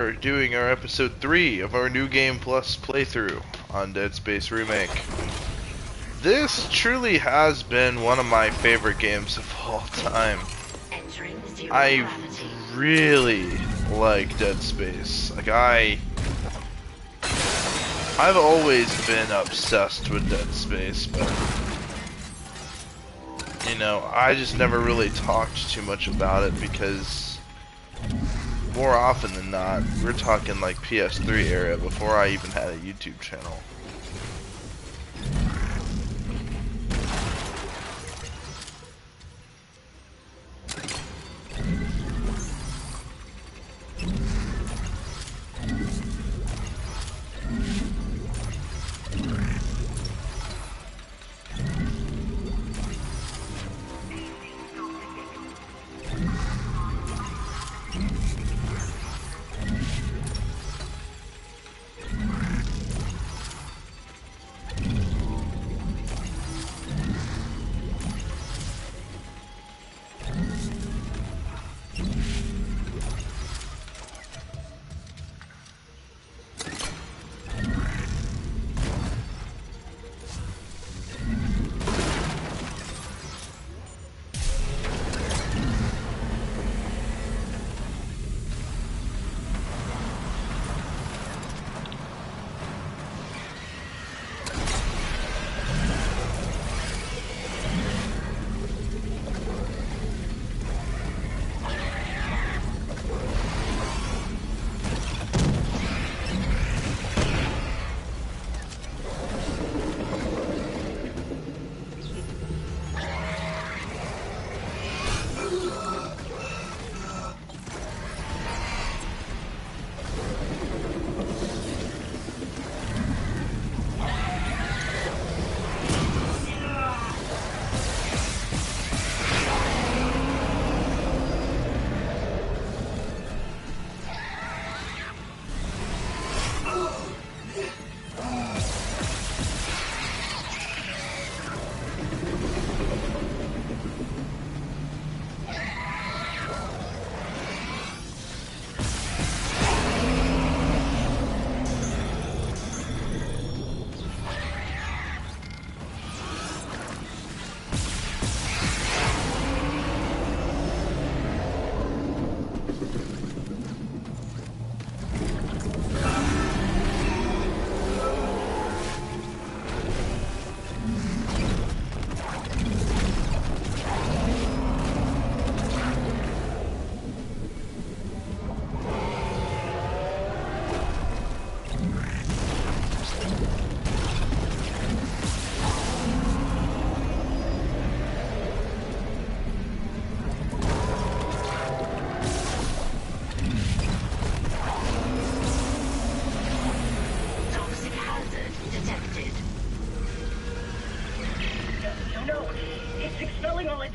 We're doing our episode 3 of our New Game Plus playthrough on Dead Space Remake. This truly has been one of my favorite games of all time. I really like Dead Space. I've always been obsessed with Dead Space, but I just never really talked too much about it because more often than not, we're talking like PS3 era before I even had a YouTube channel.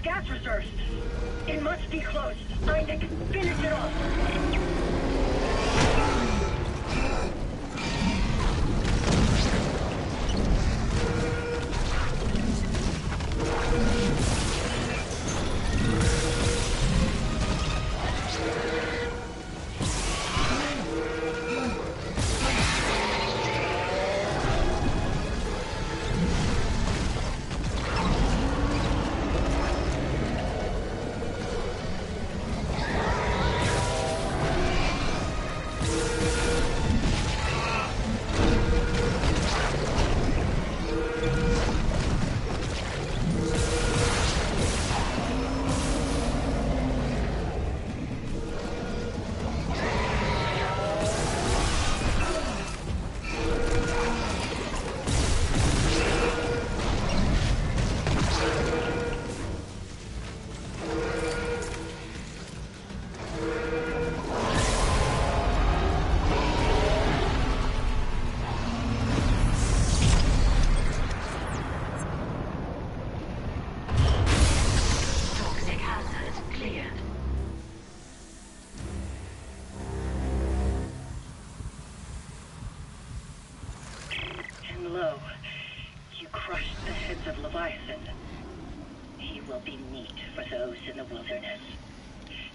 Gas reserves. It must be close. Isaac, finish it off.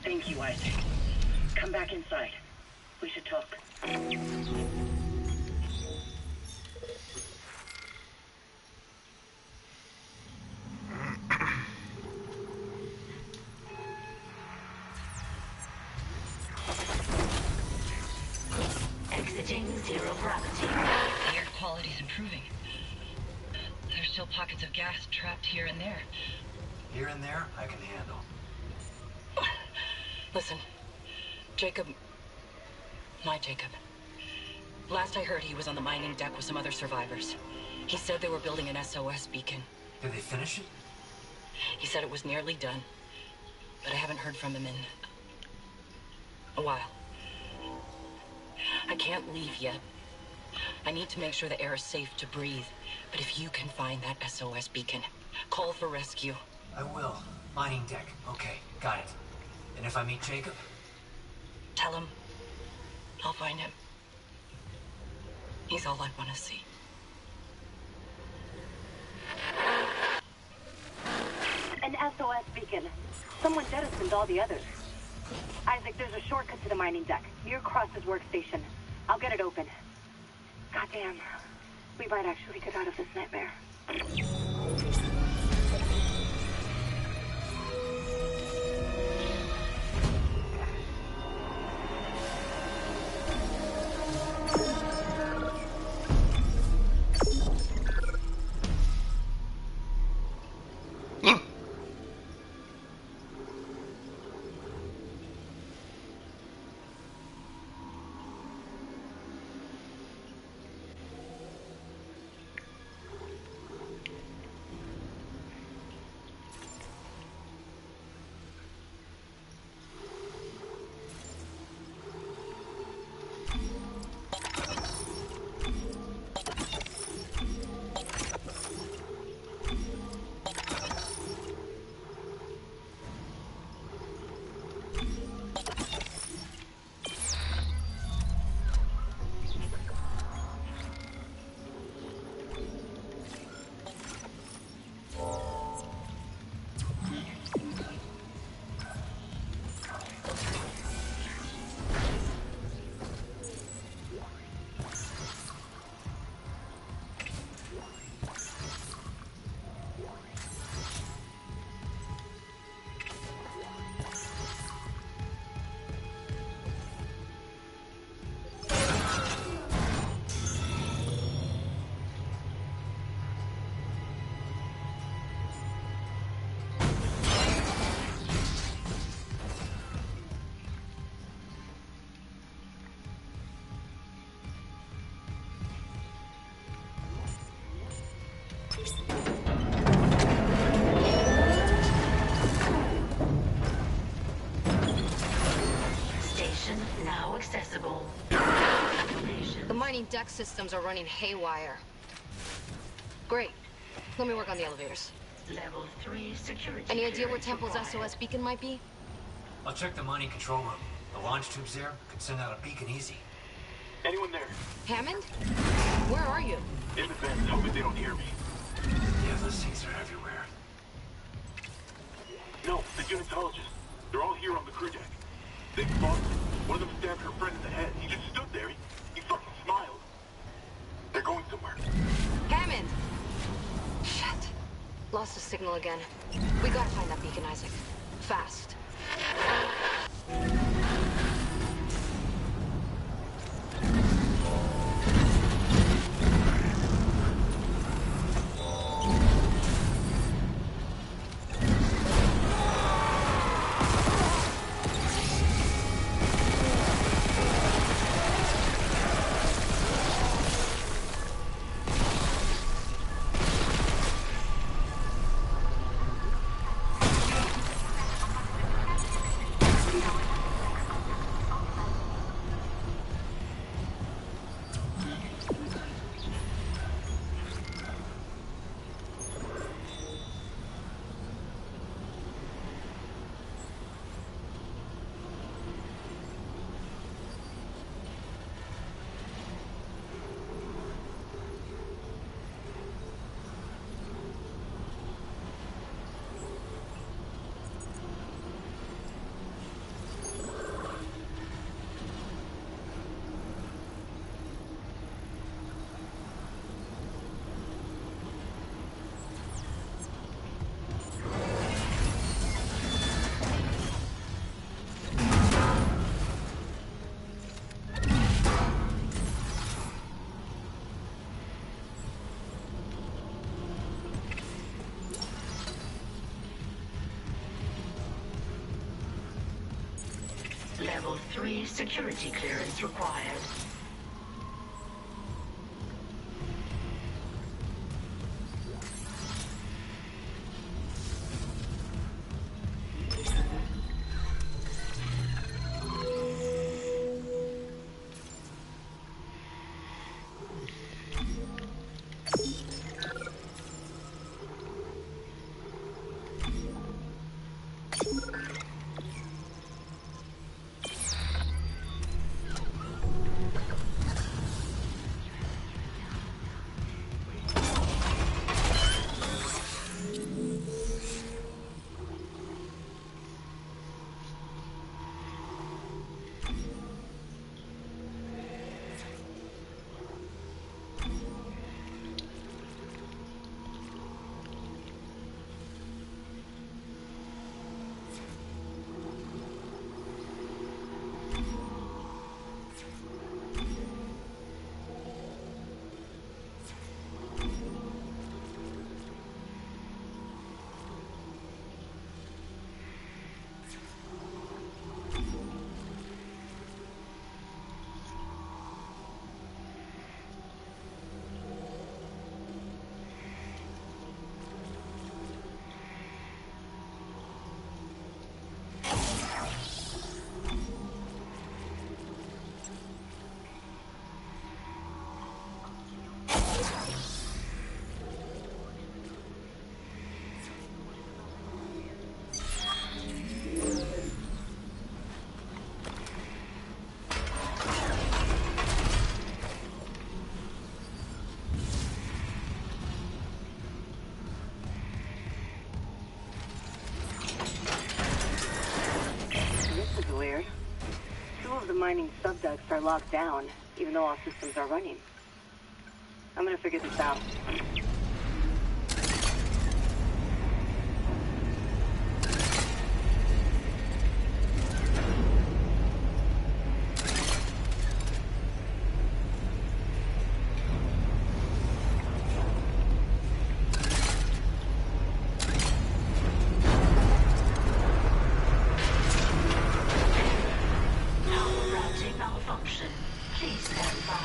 Thank you, Isaac. Come back inside. We should talk. Exiting zero gravity. The air quality's improving. There's still pockets of gas trapped here and there. Here and there, I can handle. Listen, Jacob... My Jacob. Last I heard, he was on the mining deck with some other survivors. He said they were building an SOS beacon. Did they finish it? He said it was nearly done, but I haven't heard from him in a while. I can't leave yet. I need to make sure the air is safe to breathe. But if you can find that SOS beacon, call for rescue. I will. Mining deck. Okay, got it. And if I meet Jacob? Tell him I'll find him. He's all I want to see. An SOS beacon. Someone jettisoned all the others. Isaac, there's a shortcut to the mining deck, near Cross's workstation. I'll get it open. Goddamn. We might actually get out of this nightmare. Station now accessible. The mining deck systems are running haywire. Great. Let me work on the elevators. Level 3 security. Any idea where clearance Temple's required. SOS beacon might be? I'll check the mining control room. The launch tubes there could send out a beacon easy. Anyone there? Hammond? Where are you? In the vents, hoping they don't hear me. Yeah, those things are everywhere. No, the unitologists. They're all here on the crew deck. They fought. One of them stabbed her friend in the head. He just stood there. He fucking smiled. They're going somewhere. Hammond! Shit. Lost the signal again. We gotta find that beacon, Isaac. Fast. 3 security clearance required. This is weird. Two of the mining subducts are locked down, even though all systems are running. I'm gonna figure this out. Power routing malfunction. Please stand by.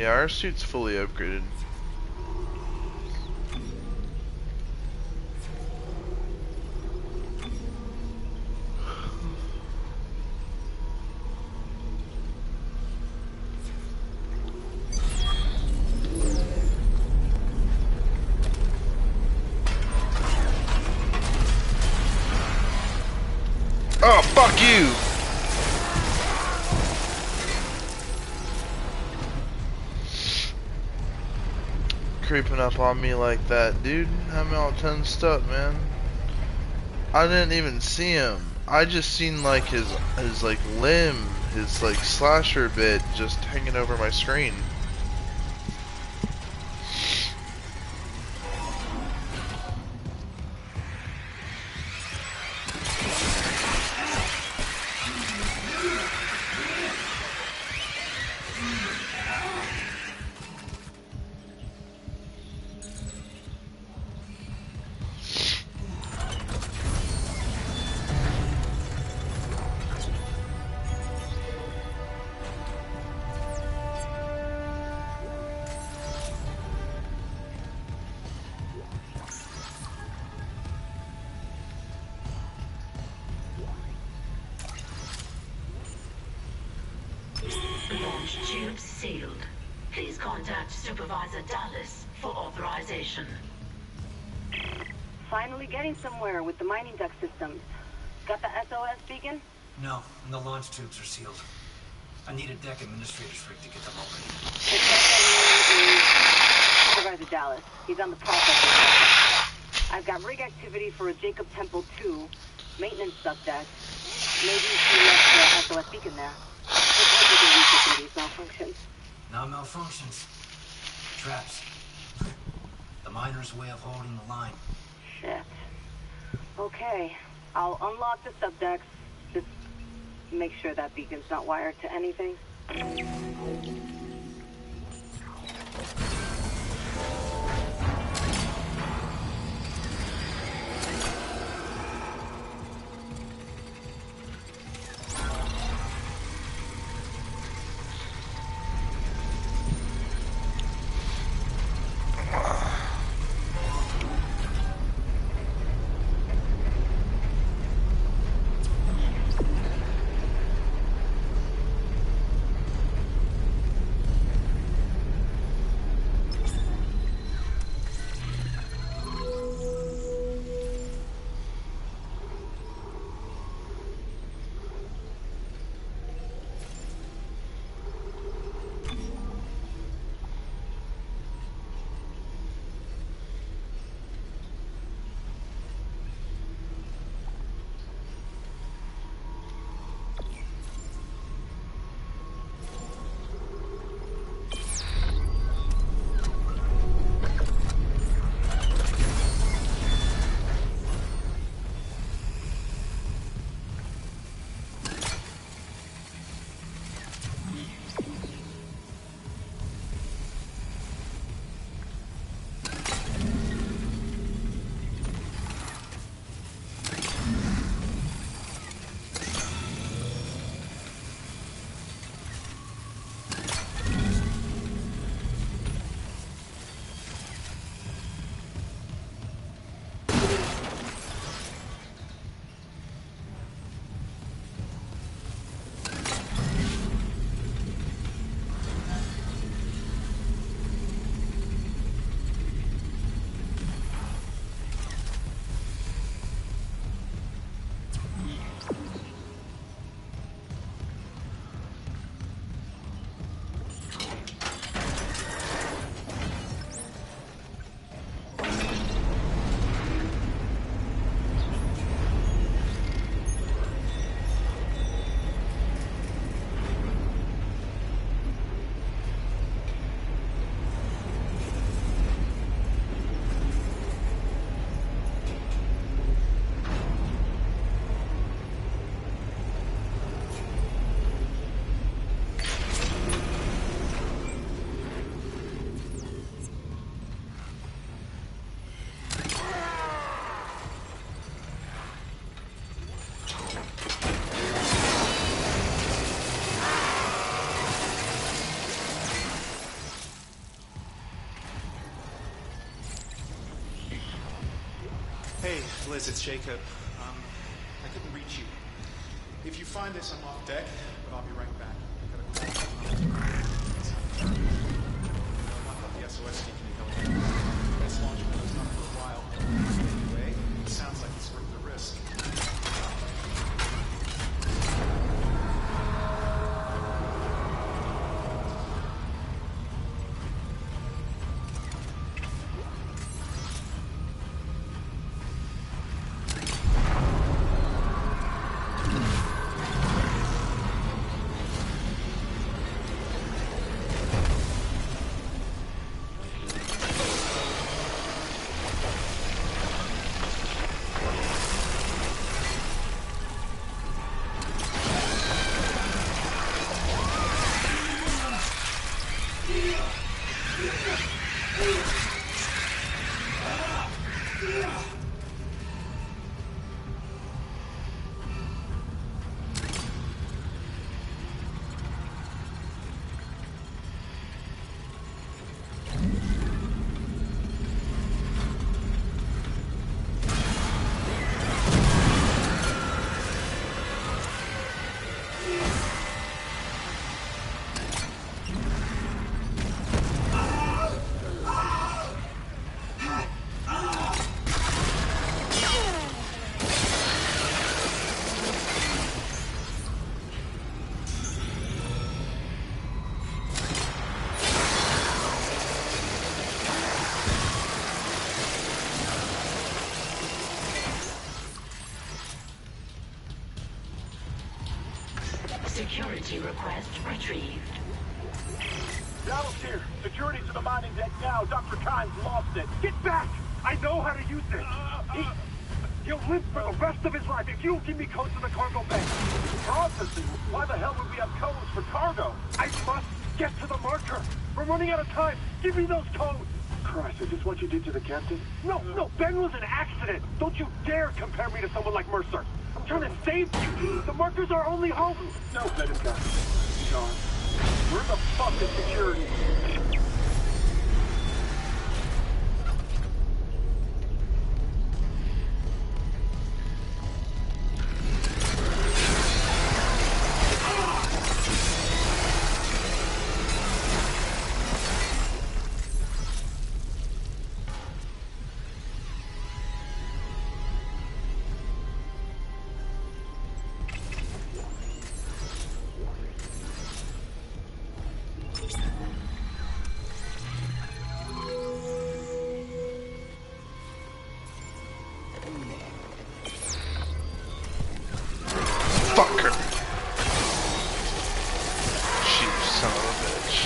Yeah, our suit's fully upgraded. Oh, fuck you! Creeping up on me like that, dude. I'm all tensed up, man. I didn't even see him. I just seen like his like limb, his like slasher bit just hanging over my screen. Launch tubes sealed. Please contact Supervisor Dallas for authorization. Finally getting somewhere with the mining duct systems. Got the SOS beacon? No, and the launch tubes are sealed. I need a deck administrator's rig to get them open. Supervisor Dallas. He's on the process. I've got rig activity for a Jacob Temple 2 maintenance subdeck. Maybe she left the SOS beacon there. These malfunctions. Not malfunctions. Traps. The miner's way of holding the line. Shit. Okay. I'll unlock the subdecks. Just make sure that beacon's not wired to anything. Hey, Liz, it's Jacob. I couldn't reach you. If you find this, I'm off deck, but I'll be right back. I gotta call. Lock up the SOS beacon and go ahead. This launch window's not for a while. Anyway, it sounds like it's worth the risk. Security request retrieved. Dallas here. Security to the mining deck now. Dr. Kimes lost it. Get back! I know how to use this. He'll live for the rest of his life if you give me codes to the cargo bay. Processing? Why the hell would we have codes for cargo? I must get to the marker. We're running out of time. Give me those codes. Christ, is this what you did to the captain? No, Ben was an accident. Don't you dare compare me to someone like Mercer. I'm trying to save you. The marker's our only hope. No, let him go. John, where the fuck is security? Fucker. Chief son of a bitch.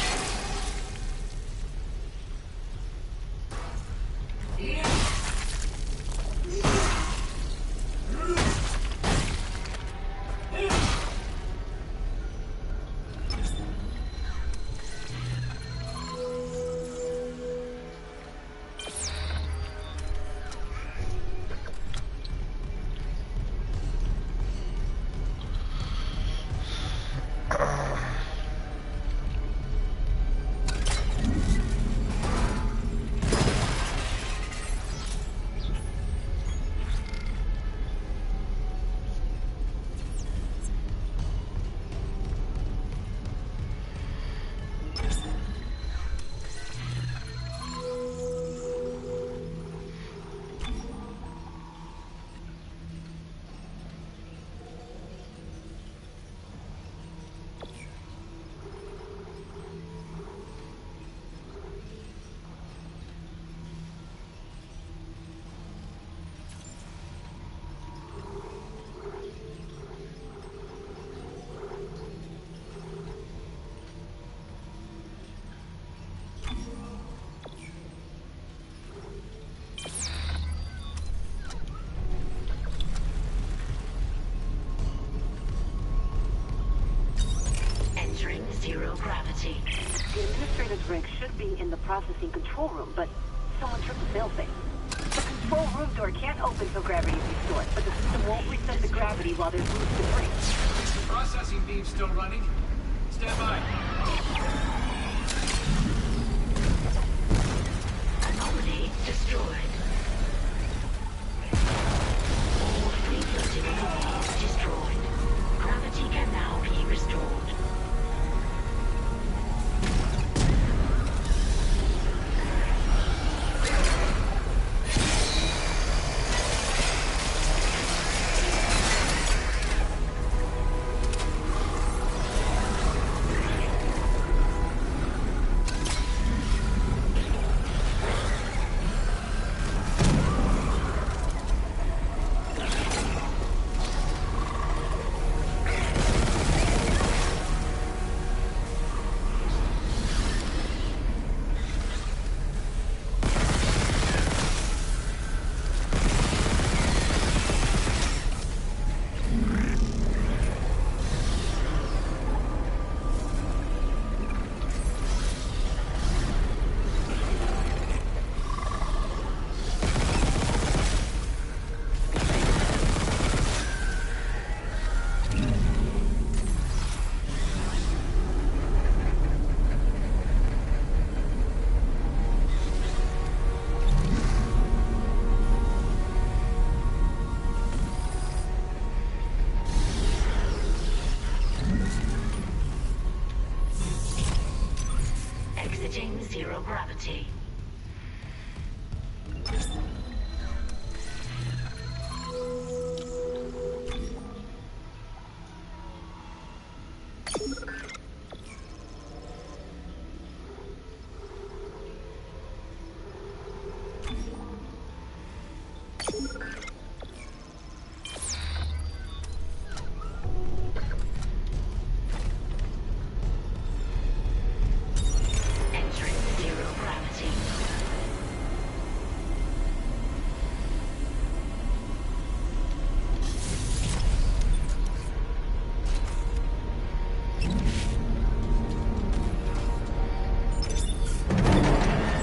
Zero gravity. The administrator's rig should be in the processing control room, but someone tripped the failsafe. The control room door can't open till gravity is restored, but the system won't reset the gravity while there's loose debris. Processing beam still running. Stand by. Anomaly destroyed. zero gravity. Entering zero gravity.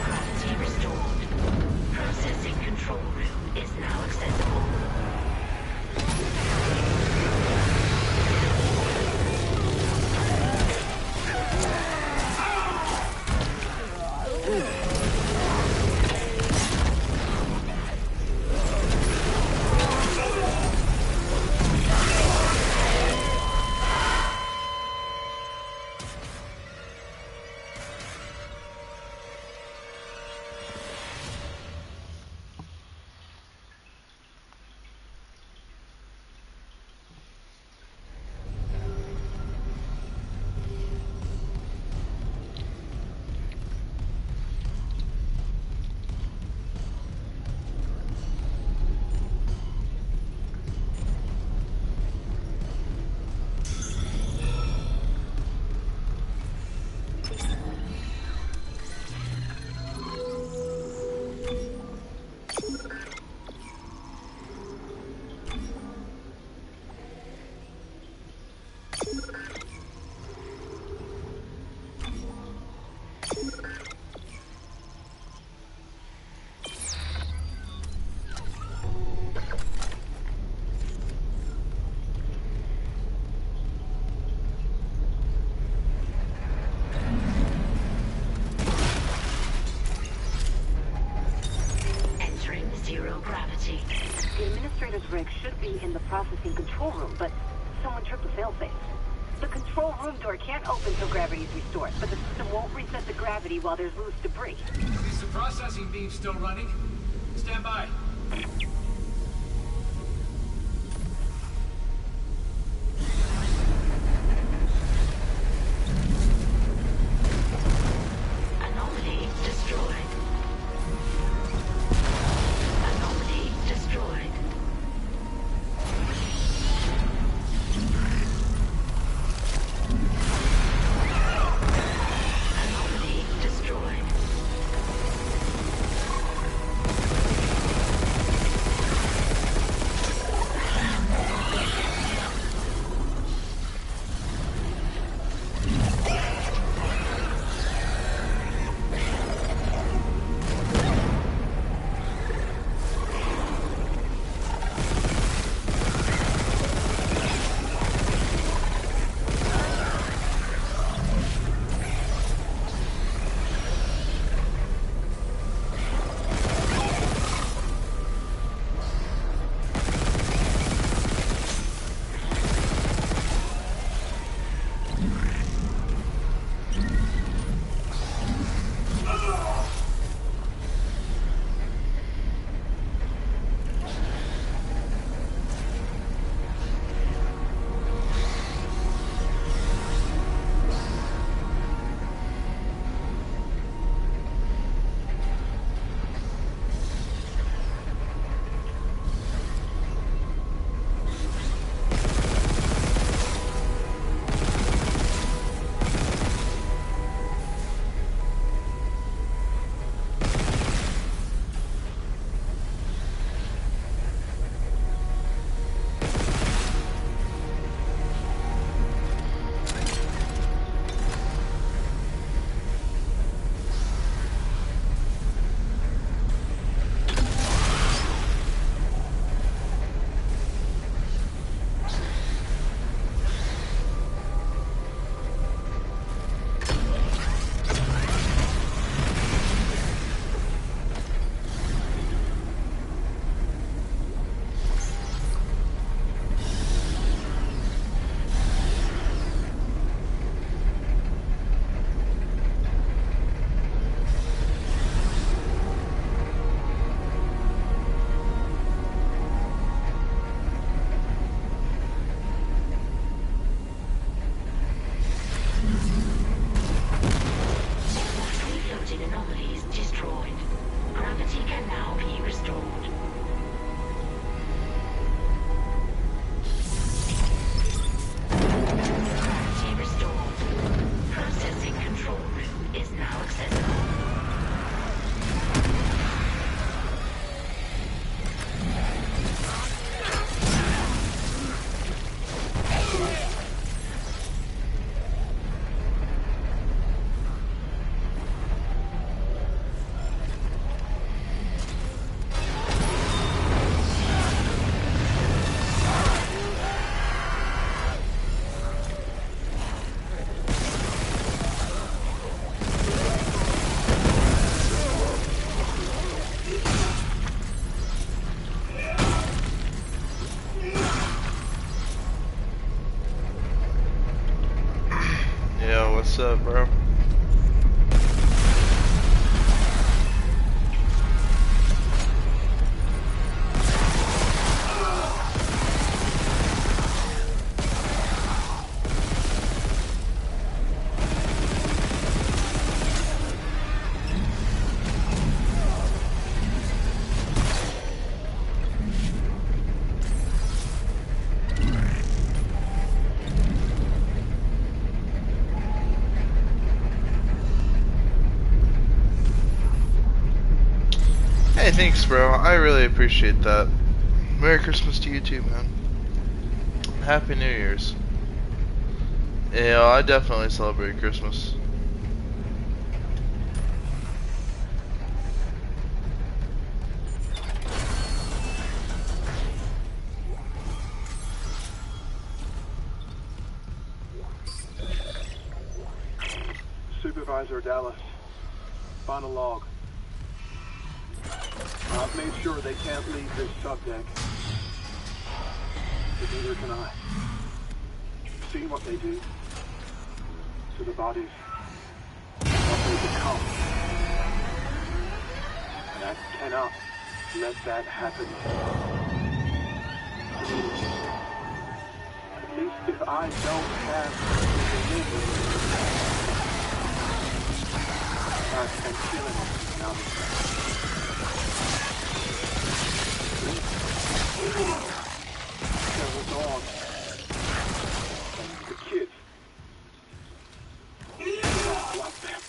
Gravity restored. Processing control room is now accessible. Entering zero gravity. The administrator's rig should be in the processing control room, but someone tripped the failsafe. The control room door can't open till gravity is restored, but the system won't reset the gravity while there's loose debris. Is the processing beam still running? Stand by. Anomaly destroyed. Anomaly destroyed. Anomaly destroyed. What's up, bro? Hey, thanks, bro. I really appreciate that. Merry Christmas to you too, man. Happy New Year's. Yeah, I definitely celebrate Christmas. Supervisor Dallas, final log. I've made sure they can't leave this subdeck. But neither can I. See what they do to the bodies, what they become. And I cannot let that happen. At least if I don't have the I can kill him now. There was on. And the kids. I love them.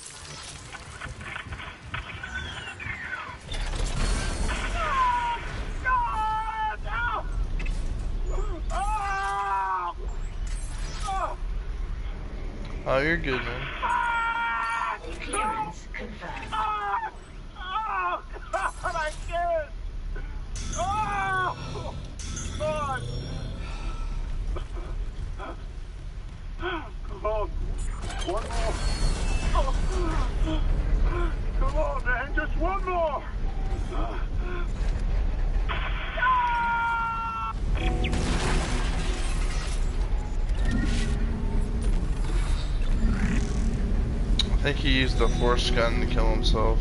Oh, you're good, man. Clearance confirmed. Oh, God, I can't. Oh, God. Come on. One more. Come on, man. Just one more. I think he used the force gun to kill himself.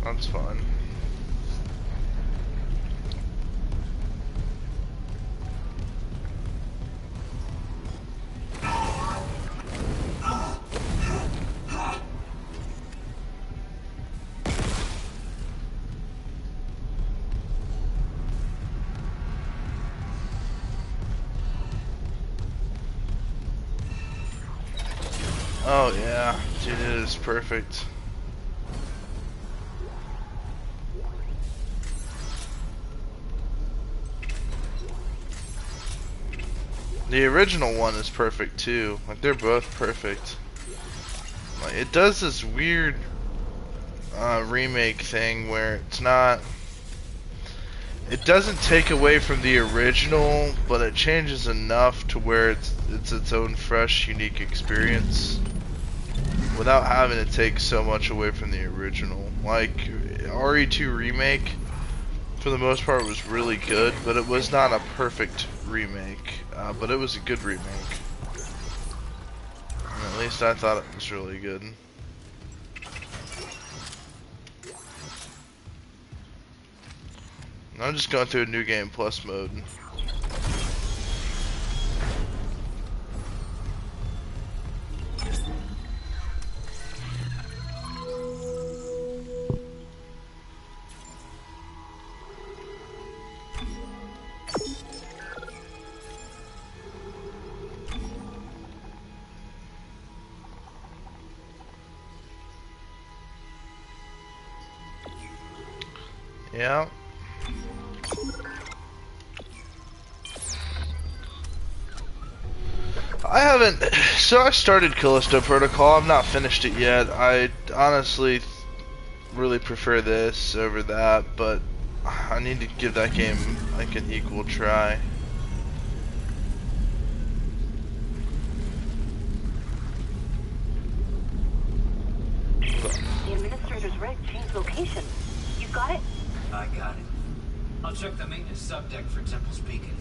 That's fine. Oh yeah, dude, it is perfect. The original one is perfect too. Like, they're both perfect. Like, it does this weird remake thing where it's not. It doesn't take away from the original, but it changes enough to where it's its own fresh, unique experience, without having to take so much away from the original. Like, RE2 Remake, for the most part, was really good, but it was not a perfect remake. But it was a good remake. And at least I thought it was really good. I'm just going through a new game plus mode. Yeah. I haven't. So I started Callisto Protocol. I've not finished it yet. I honestly really prefer this over that, but I need to give that game like an equal try. The administrator's rig changed location. You got it? I got it. I'll check the maintenance subdeck for Temple's Beacon.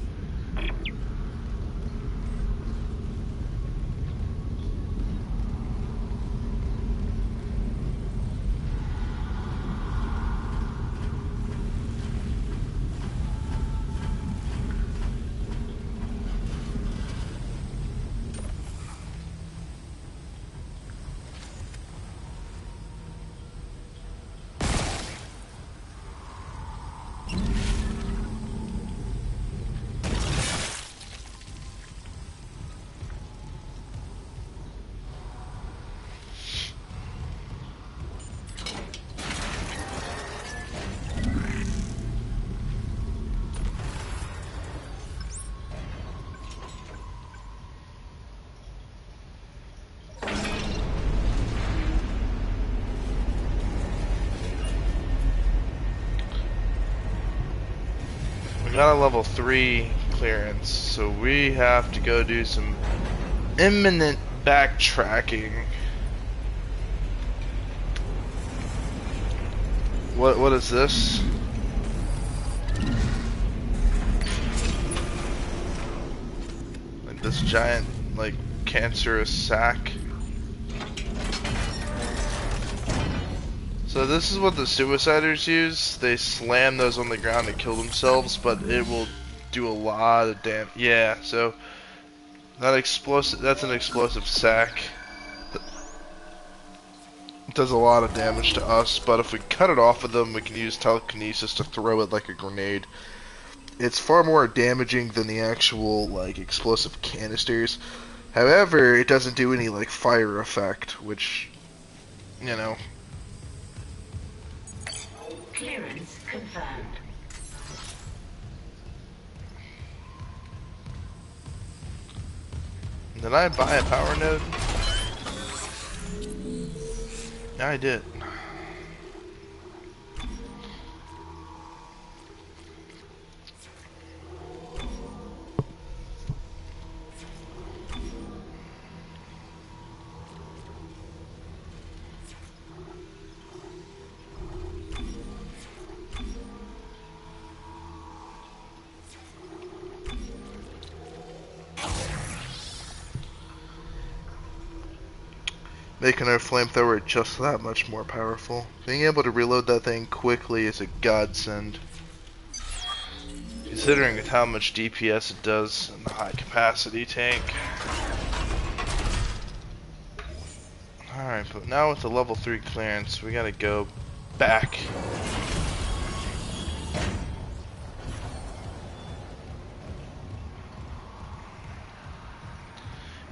We got a level 3 clearance, so we have to go do some imminent backtracking. What is this? Like this giant, like, cancerous sac. So this is what the suiciders use. They slam those on the ground and kill themselves, but it will do a lot of damage. Yeah, so that that's an explosive sac. It does a lot of damage to us, but if we cut it off of them, we can use telekinesis to throw it like a grenade. It's far more damaging than the actual, like, explosive canisters. However, it doesn't do any, like, fire effect, which, you know. Clearance confirmed. Did I buy a power node? Yeah, I did. Making our flamethrower just that much more powerful. Being able to reload that thing quickly is a godsend. Considering how much DPS it does in the high capacity tank. Alright, but now with the level 3 clearance, we gotta go back.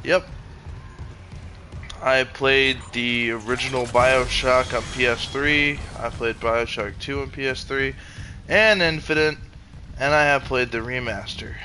Yep. I played the original BioShock on PS3, I played BioShock 2 on PS3, and Infinite, and I have played the remaster.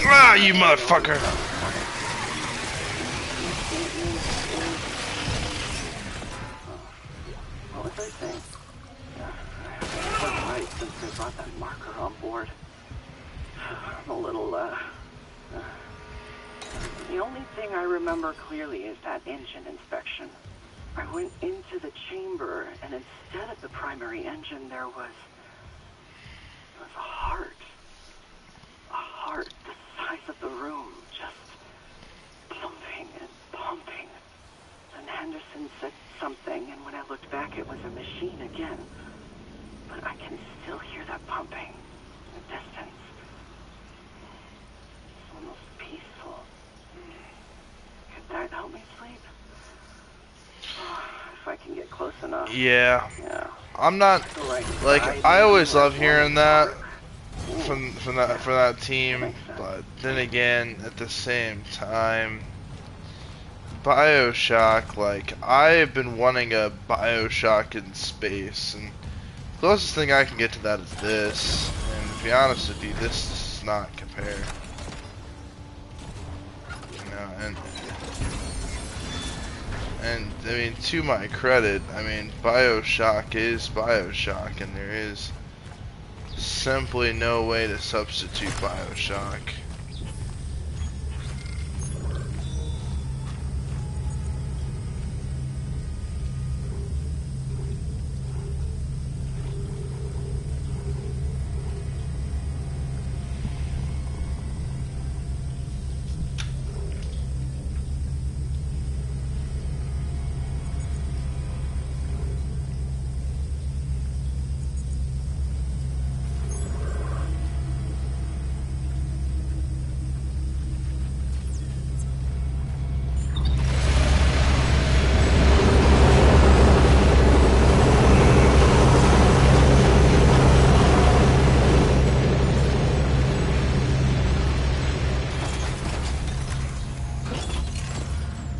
Ah, you motherfucker! What was I saying? I was right since they brought that marker on board. I'm a little, The only thing I remember clearly is that engine inspection. I went into the chamber, and instead of the primary engine, there was a heart. A heart the size of the room, just pumping and pumping. And Henderson said something, and when I looked back, it was a machine again. But I can still hear that pumping in the distance. It's almost peaceful. Could that help me sleep? If I can get close enough. Yeah. Yeah. I'm not like I always love hearing that from that team, but then again, at the same time, BioShock, like I've been wanting a BioShock in space, and the closest thing I can get to that is this. And to be honest with you, this does not compare. You know, and I mean, to my credit, I mean, BioShock is BioShock, and there is simply no way to substitute BioShock.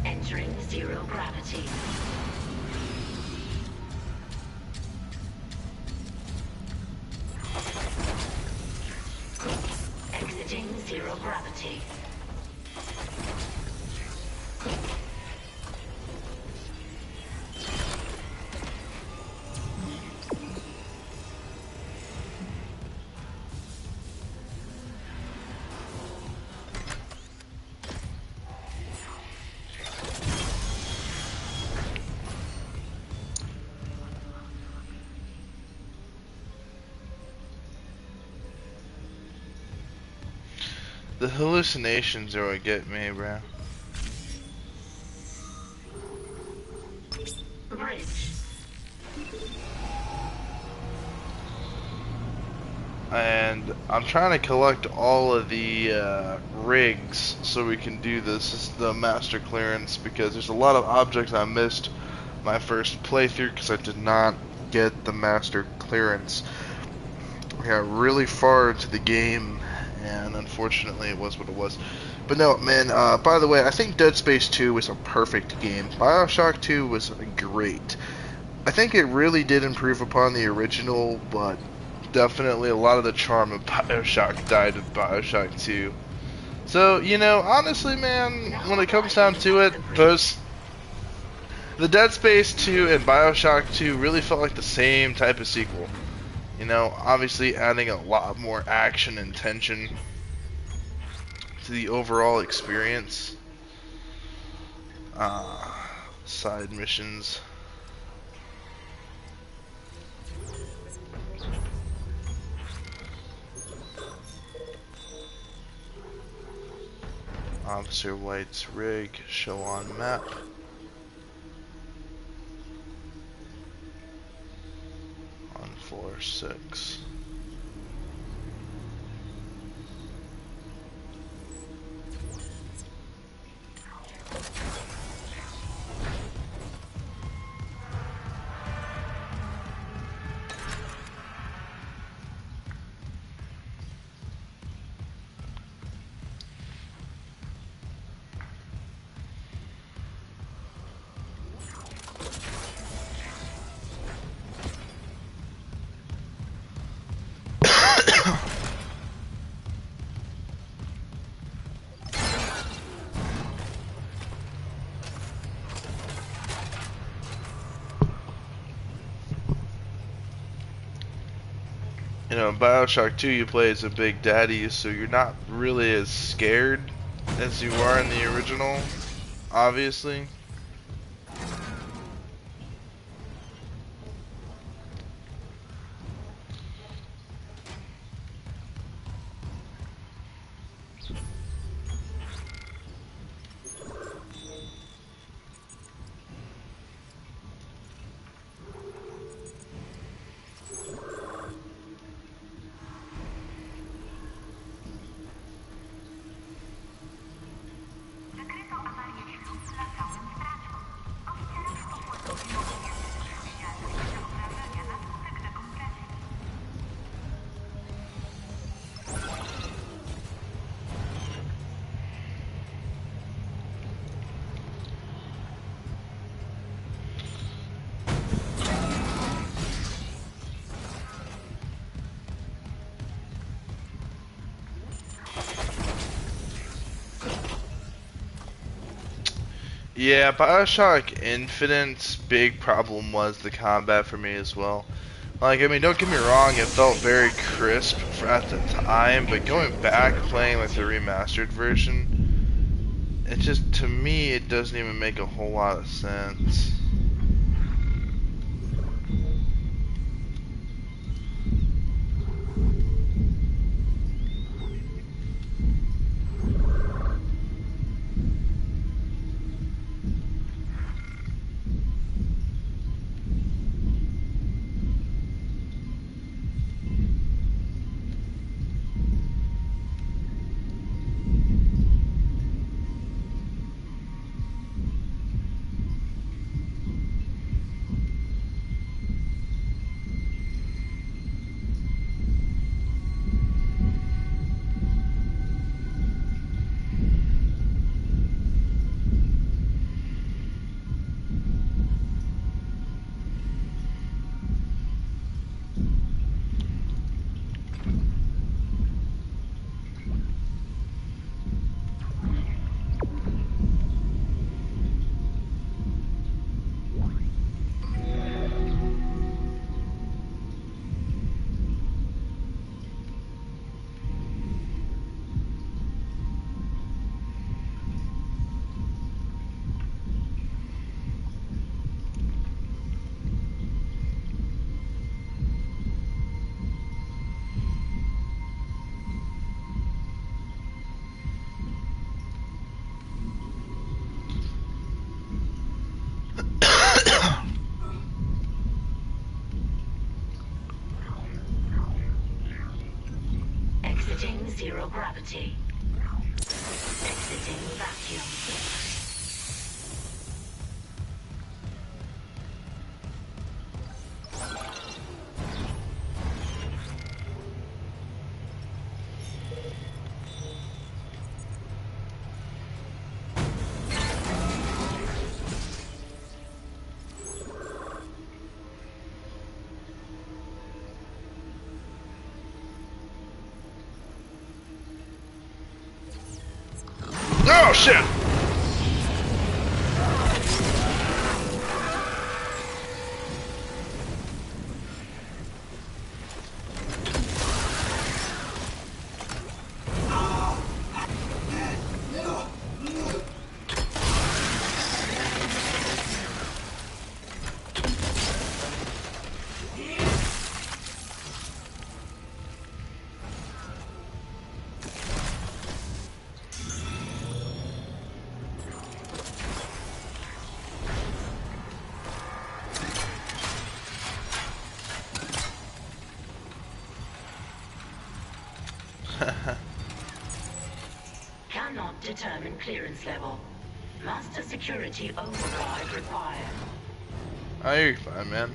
Entering zero gravity. Exiting zero gravity. The hallucinations are what get me, bro. Bridge. And I'm trying to collect all of the rigs so we can do the master clearance, because there's a lot of objects I missed my first playthrough because I did not get the master clearance. We got really far into the game, and unfortunately it was what it was. But no, man, by the way, I think Dead Space 2 was a perfect game. BioShock 2 was great. I think it really did improve upon the original, but definitely a lot of the charm of BioShock died with BioShock 2. So, you know, honestly, man, when it comes down to it, the Dead Space 2 and BioShock 2 really felt like the same type of sequel. You know, obviously adding a lot more action and tension to the overall experience. Side missions. Officer White's rig, show on map. On floor 6. BioShock 2 you play as a big daddy, so you're not really as scared as you are in the original, obviously. Yeah, BioShock Infinite's big problem was the combat for me as well. Like, I mean, don't get me wrong, it felt very crisp at the time, but going back playing like the remastered version, it just, to me, it doesn't even make a whole lot of sense. Exiting zero gravity. Exiting vacuum. Oh shit! Cannot determine clearance level. Master security override required. Oh, you're fine, man.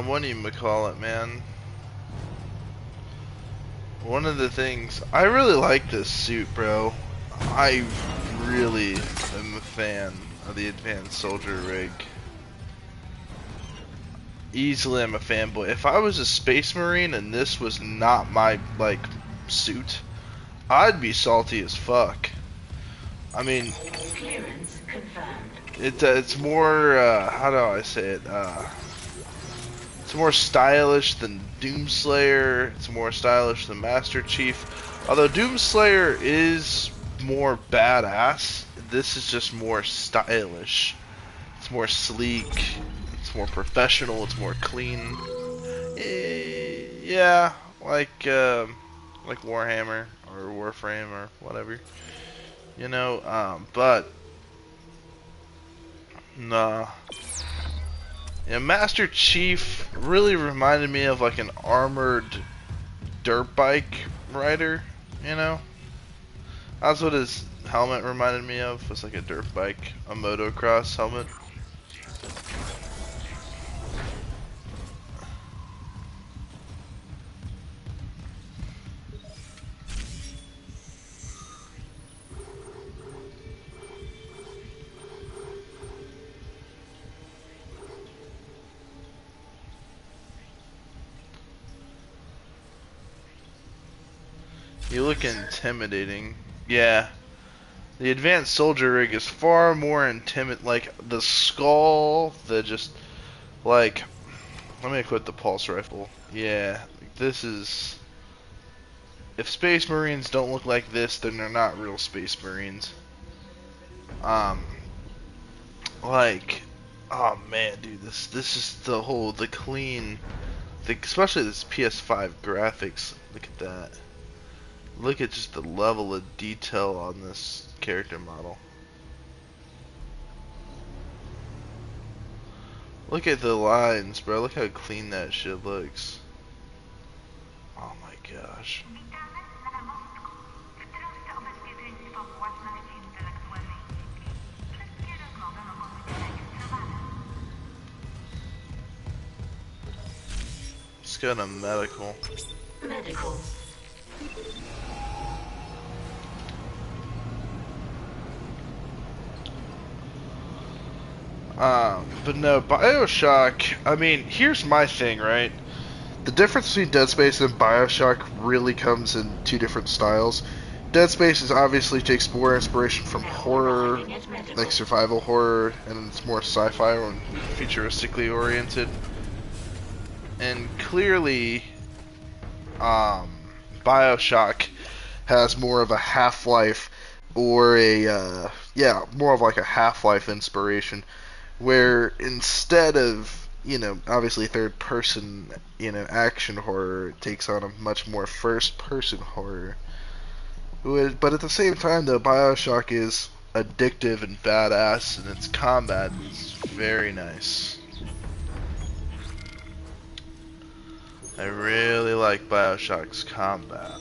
What do you call it, man? One of the things, I really like this suit, bro. I really am a fan of the advanced soldier rig. Easily I'm a fanboy. If I was a space marine and this was not my, like, suit, I'd be salty as fuck. I mean, Clearance confirmed. it's more, how do I say it, It's more stylish than Doomslayer. It's more stylish than Master Chief. Although Doomslayer is more badass, this is just more stylish. It's more sleek. It's more professional. It's more clean. Yeah, like Warhammer or Warframe or whatever, you know. But nah, yeah, Master Chief really reminded me of like an armored dirt bike rider, you know. That's what his helmet reminded me of. Was like a dirt bike, a motocross helmet. You look intimidating. Yeah. The advanced soldier rig is far more like the skull, like, let me equip the pulse rifle. Yeah, this is, if Space Marines don't look like this, then they're not real Space Marines. Like, oh man, dude, this is the clean, especially this PS5 graphics. Look at that. Look at just the level of detail on this character model. Look at the lines, bro. Look how clean that shit looks. Oh my gosh. Let's go to medical. Medical. But no, BioShock, I mean, here's my thing, right? The difference between Dead Space and BioShock really comes in two different styles. Dead Space is obviously takes more inspiration from horror, like survival horror, and it's more sci-fi and futuristically oriented. And clearly, BioShock has more of a Half-Life or more of like a Half-Life inspiration, where instead of, obviously third person, action horror, it takes on a much more first person horror. But at the same time, though, BioShock is addictive and badass, and its combat is very nice. I really like BioShock's combat.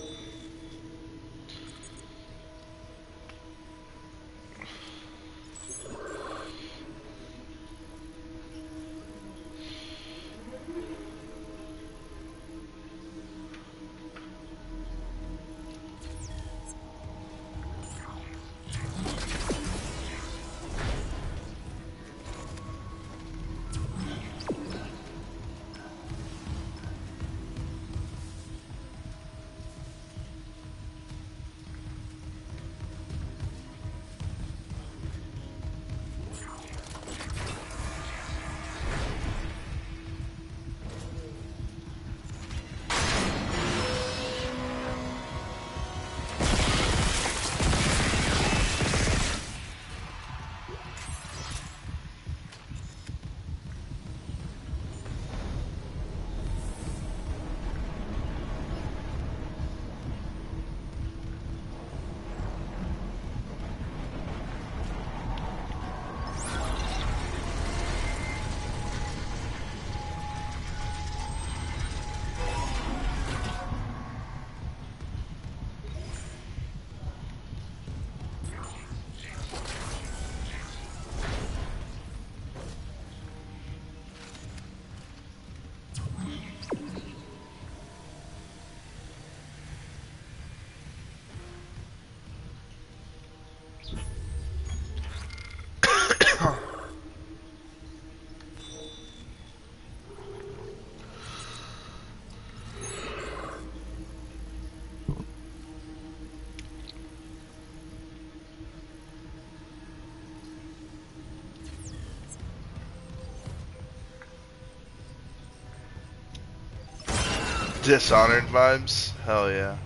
Dishonored vibes? Hell yeah.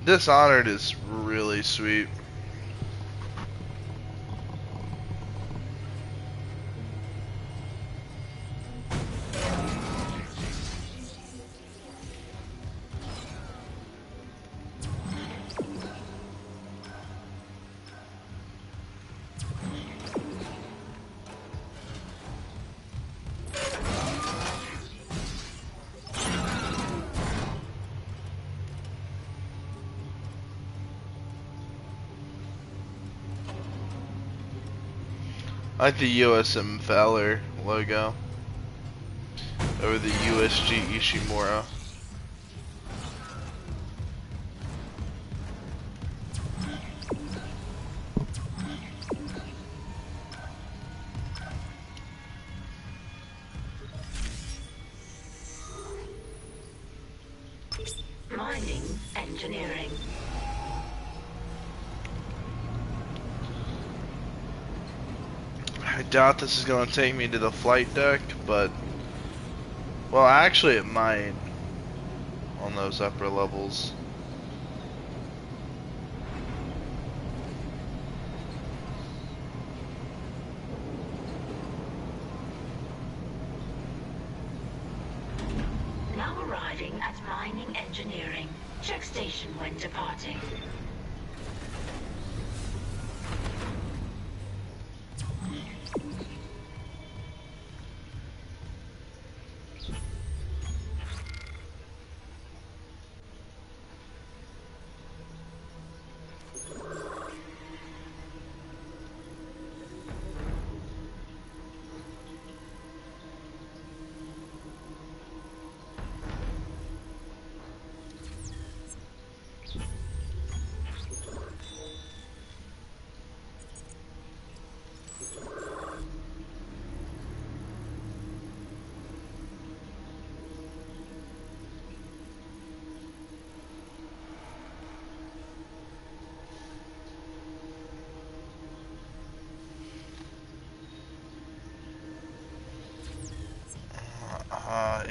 Dishonored is really sweet. I like the USM Valor logo over the USG Ishimura. Mining engineering. I doubt this is going to take me to the flight deck, but well, actually it might on those upper levels. Now arriving at mining engineering. Check station when departing.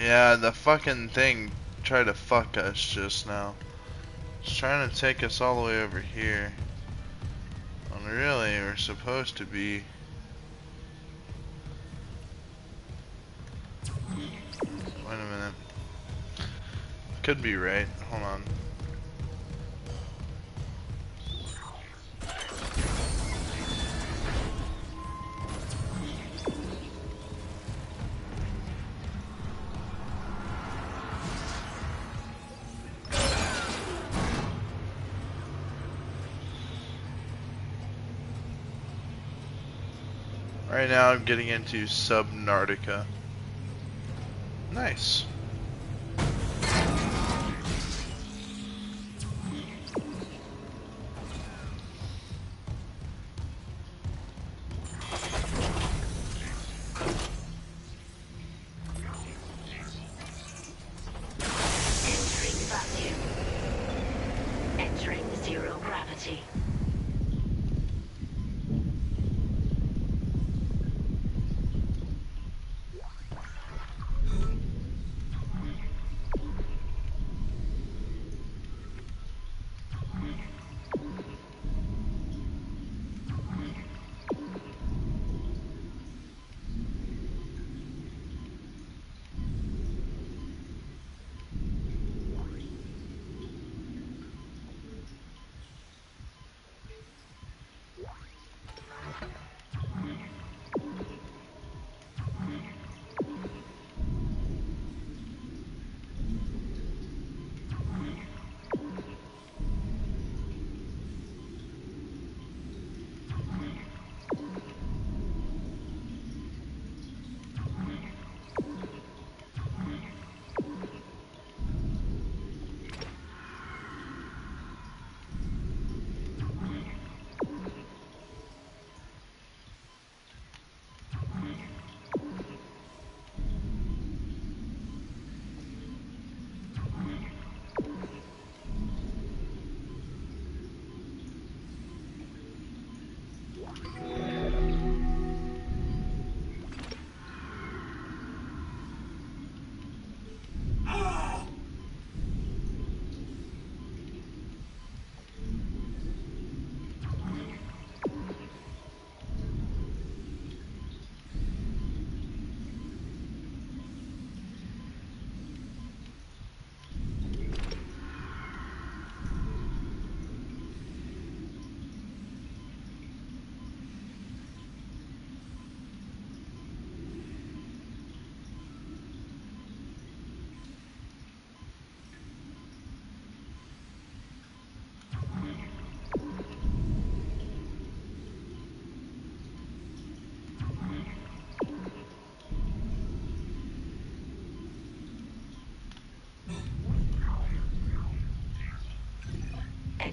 Yeah, the fucking thing tried to fuck us just now. It's trying to take us all the way over here. When really, we're supposed to be. Wait a minute. Could be right. Hold on. Right now I'm getting into Subnautica. Nice. Entering vacuum. Entering zero gravity.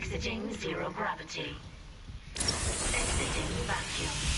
Exiting zero gravity. Exiting vacuum.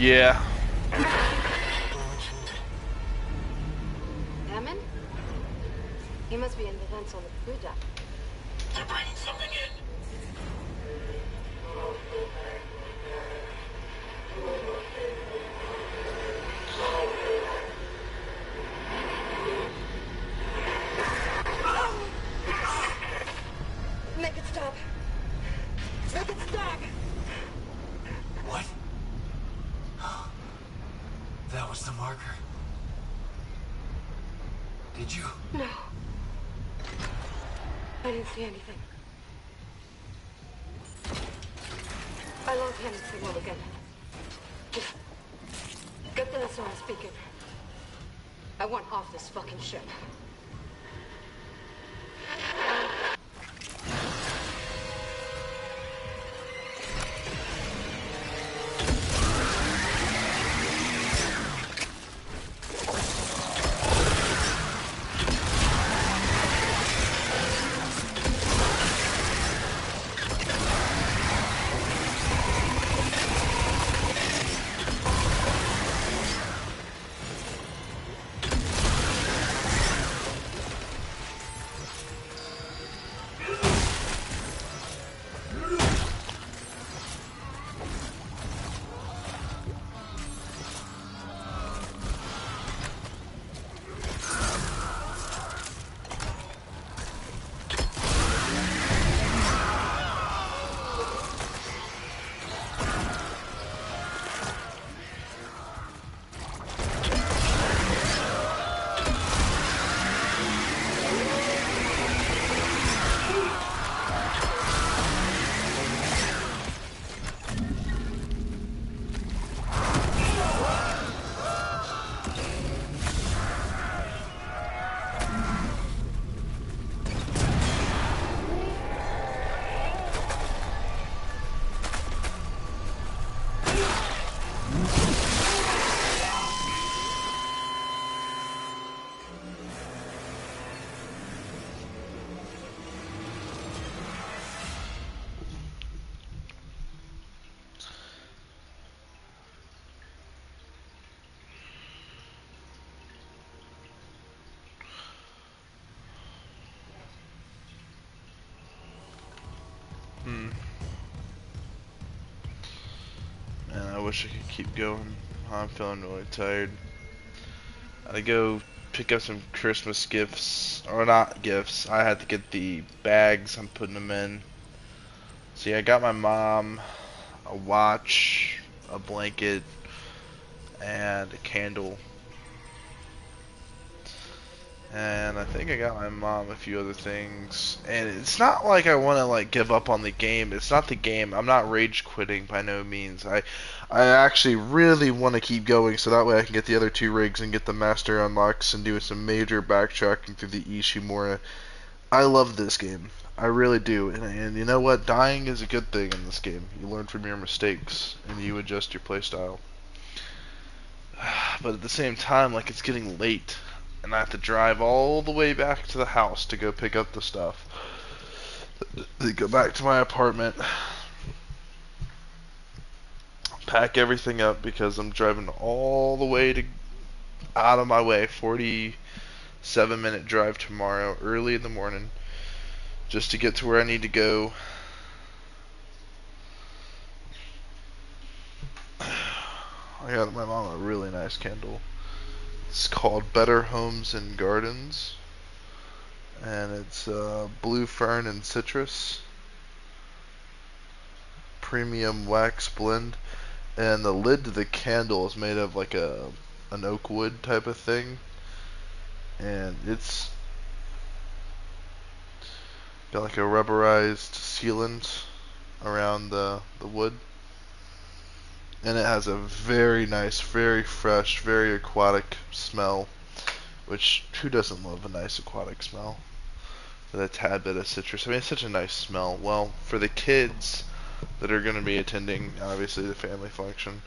Yeah. Hammond? He must be in the vents on the crew deck. They're bringing something in. Make it stop. Make it stop. What? That was the marker. Did you? No. I didn't see anything. I lost Hammond's signal again. Just get the SOS beacon. I want off this fucking ship. wish I could keep going. I'm feeling really tired. I gotta go pick up some Christmas gifts, or not gifts. I had to get the bags. I'm putting them in. See, I got my mom a watch, a blanket, and a candle. And I think I got my mom a few other things. And it's not like I want to like give up on the game. It's not the game. I'm not rage quitting by no means. I actually really want to keep going so that way I can get the other 2 rigs and get the master unlocks and do some major backtracking through the Ishimura. I love this game. I really do. And you know what? Dying is a good thing in this game. You learn from your mistakes and you adjust your playstyle. But at the same time, like, it's getting late. And I have to drive all the way back to the house to go pick up the stuff. Then go back to my apartment, pack everything up because I'm driving all the way to out of my way, 47-minute drive tomorrow, early in the morning, just to get to where I need to go. I got my mom a really nice candle. It's called Better Homes and Gardens, and it's blue fern and citrus, premium wax blend, and the lid to the candle is made of like an oak wood type of thing, and it's got like a rubberized sealant around the wood, and it has a very nice, very fresh, very aquatic smell, which who doesn't love a nice aquatic smell with a tad bit of citrus. I mean, it's such a nice smell. Well, for the kids that are going to be attending obviously the family function,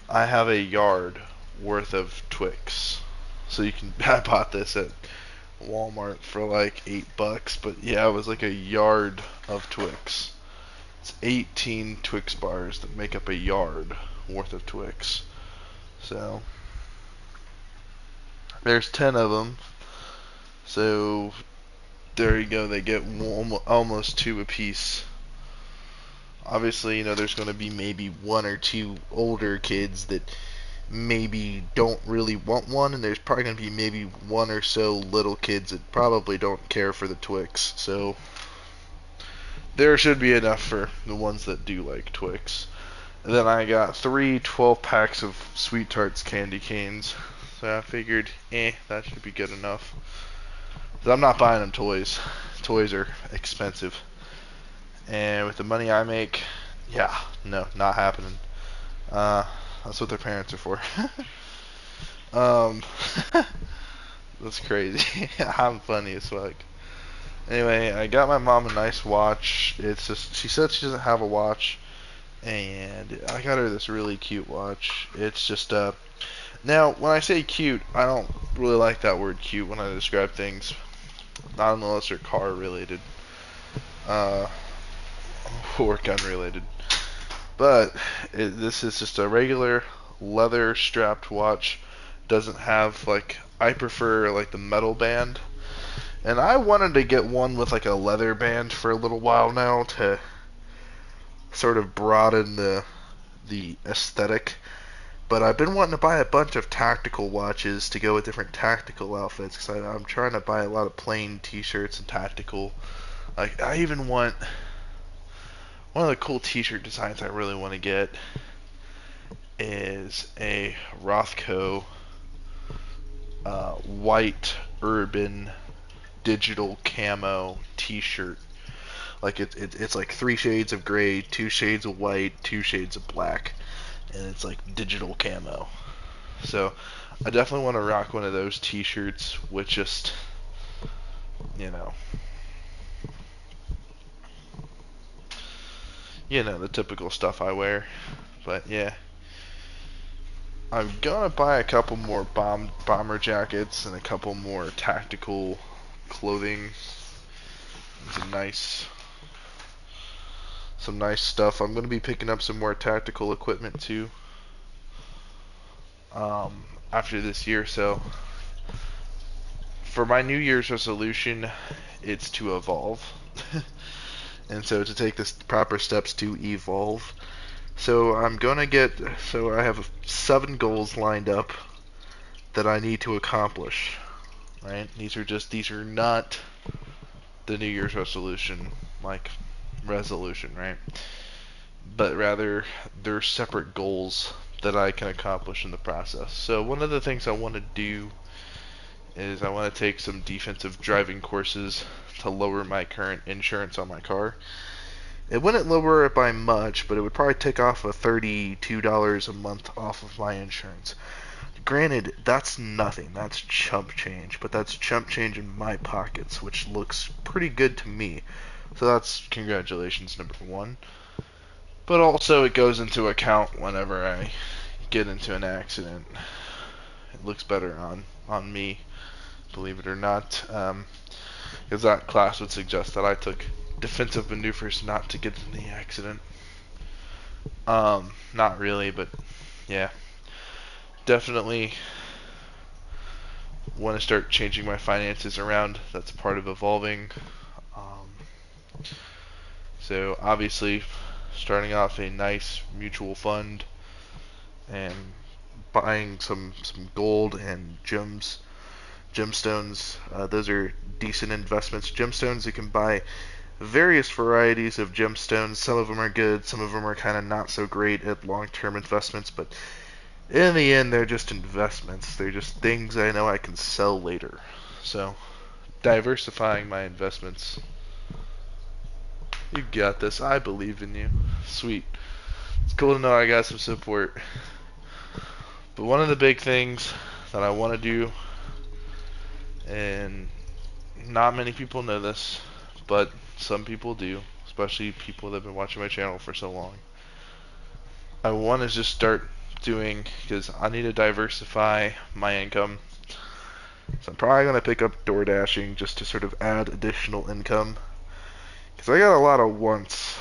I have a yard worth of Twix. So you can I bought this at Walmart for like $8, but yeah, it was like a yard of Twix. It's 18 Twix bars that make up a yard worth of Twix. So there's 10 of them. So there you go. They get almost 2 apiece. Obviously, you know, there's going to be maybe 1 or 2 older kids that maybe don't really want one, and there's probably going to be maybe 1 or so little kids that probably don't care for the Twix. So there should be enough for the ones that do like Twix. And then I got 3 12-packs of Sweet Tarts candy canes. So I figured, that should be good enough. But I'm not buying them toys. Toys are expensive. And with the money I make, yeah, no, not happening. That's what their parents are for. That's crazy. I'm funny as fuck. Anyway, I got my mom a nice watch. It's just, she said she doesn't have a watch, and I got her this really cute watch. It's just, now, when I say cute, I don't really like that word cute when I describe things, not unless they're car related, or gun related. But this is just a regular leather strapped watch. Doesn't have, like, I prefer like the metal band, and I wanted to get one with like a leather band for a little while now to sort of broaden the aesthetic. But I've been wanting to buy a bunch of tactical watches to go with different tactical outfits, because I'm trying to buy a lot of plain t-shirts and tactical. Like, I even want one of the cool t-shirt designs I really want to get is a Rothko white urban digital camo t-shirt. Like it's like 3 shades of gray, 2 shades of white, 2 shades of black, and it's like digital camo. So I definitely want to rock one of those t-shirts with just, the typical stuff I wear. But yeah, I'm gonna buy a couple more bomber jackets and a couple more tactical clothing. Some nice stuff. I'm gonna be picking up some more tactical equipment too. After this year, so for my New Year's resolution, it's to evolve, and so to take the proper steps to evolve. So I'm gonna get. So I have 7 goals lined up that I need to accomplish. Right? These are not the New Year's resolution resolution, right? But rather they're separate goals that I can accomplish in the process. So one of the things I want to do is I want to take some defensive driving courses to lower my current insurance on my car. It wouldn't lower it by much, but it would probably take off a $32 a month off of my insurance. Granted, that's nothing. That's chump change, but that's chump change in my pockets, which looks pretty good to me. So that's congratulations, number 1. But also it goes into account whenever I get into an accident. It looks better on me, believe it or not, because that class would suggest that I took defensive maneuvers not to get in the accident. Not really, but yeah, definitely want to start changing my finances around. That's part of evolving. So obviously, starting off a nice mutual fund and buying some gold and gemstones. Those are decent investments. Gemstones, you can buy various varieties of gemstones. Some of them are good, some of them are kind of not so great at long-term investments, but in the end, they're just investments. They're just things I know I can sell later. So, diversifying my investments. You got this. I believe in you. Sweet. It's cool to know I got some support. But one of the big things that I want to do, and not many people know this, but some people do, especially people that have been watching my channel for so long. I want to just start doing, because I need to diversify my income. So I'm probably going to pick up door dashing just to sort of add additional income. Because I got a lot of wants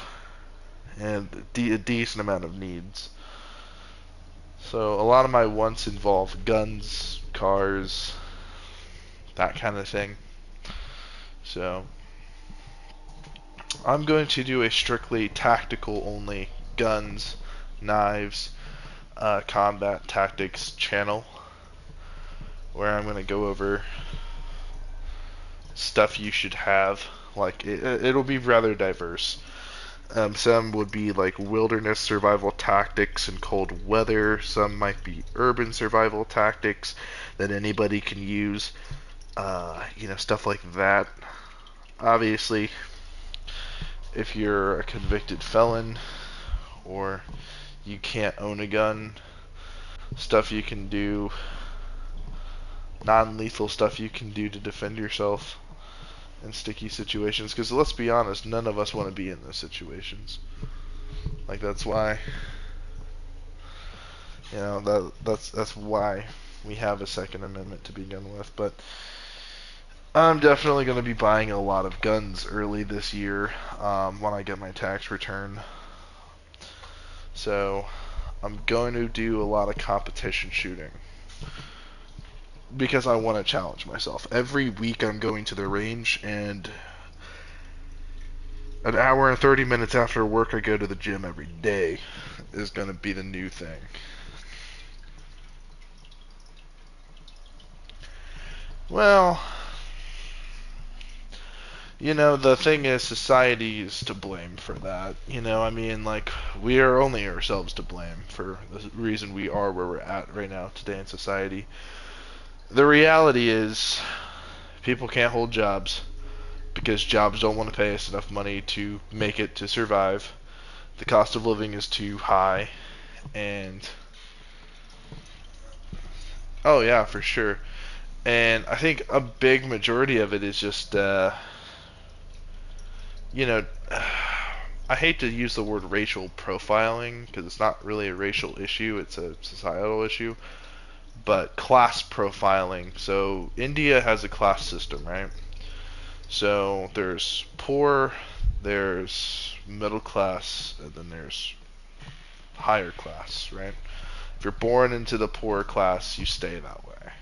and a decent amount of needs. So a lot of my wants involve guns, cars, that kind of thing. So I'm going to do a strictly tactical only guns, knives, combat tactics channel, where I'm going to go over stuff you should have. Like it'll be rather diverse. Some would be like wilderness survival tactics and cold weather. Some might be urban survival tactics that anybody can use. Stuff like that. Obviously, if you're a convicted felon or you can't own a gun, stuff you can do, non-lethal stuff you can do to defend yourself in sticky situations, because let's be honest, none of us want to be in those situations. Like, that's why, that's why we have a Second Amendment to begin with. But I'm definitely going to be buying a lot of guns early this year when I get my tax return. So I'm going to do a lot of competition shooting because I want to challenge myself. Every week I'm going to the range, and an hour and 30 minutes after work I go to the gym every day is going to be the new thing. Well, the thing is, society is to blame for that. We are only ourselves to blame for the reason we are where we're at right now today in society. The reality is, people can't hold jobs because jobs don't want to pay us enough money to make it to survive. The cost of living is too high, and oh yeah, for sure. And I think a big majority of it is just, I hate to use the word racial profiling because it's not really a racial issue, it's a societal issue, but class profiling. So India has a class system, right? So there's poor, there's middle class, and then there's higher class, right? If you're born into the poorer class, you stay that way.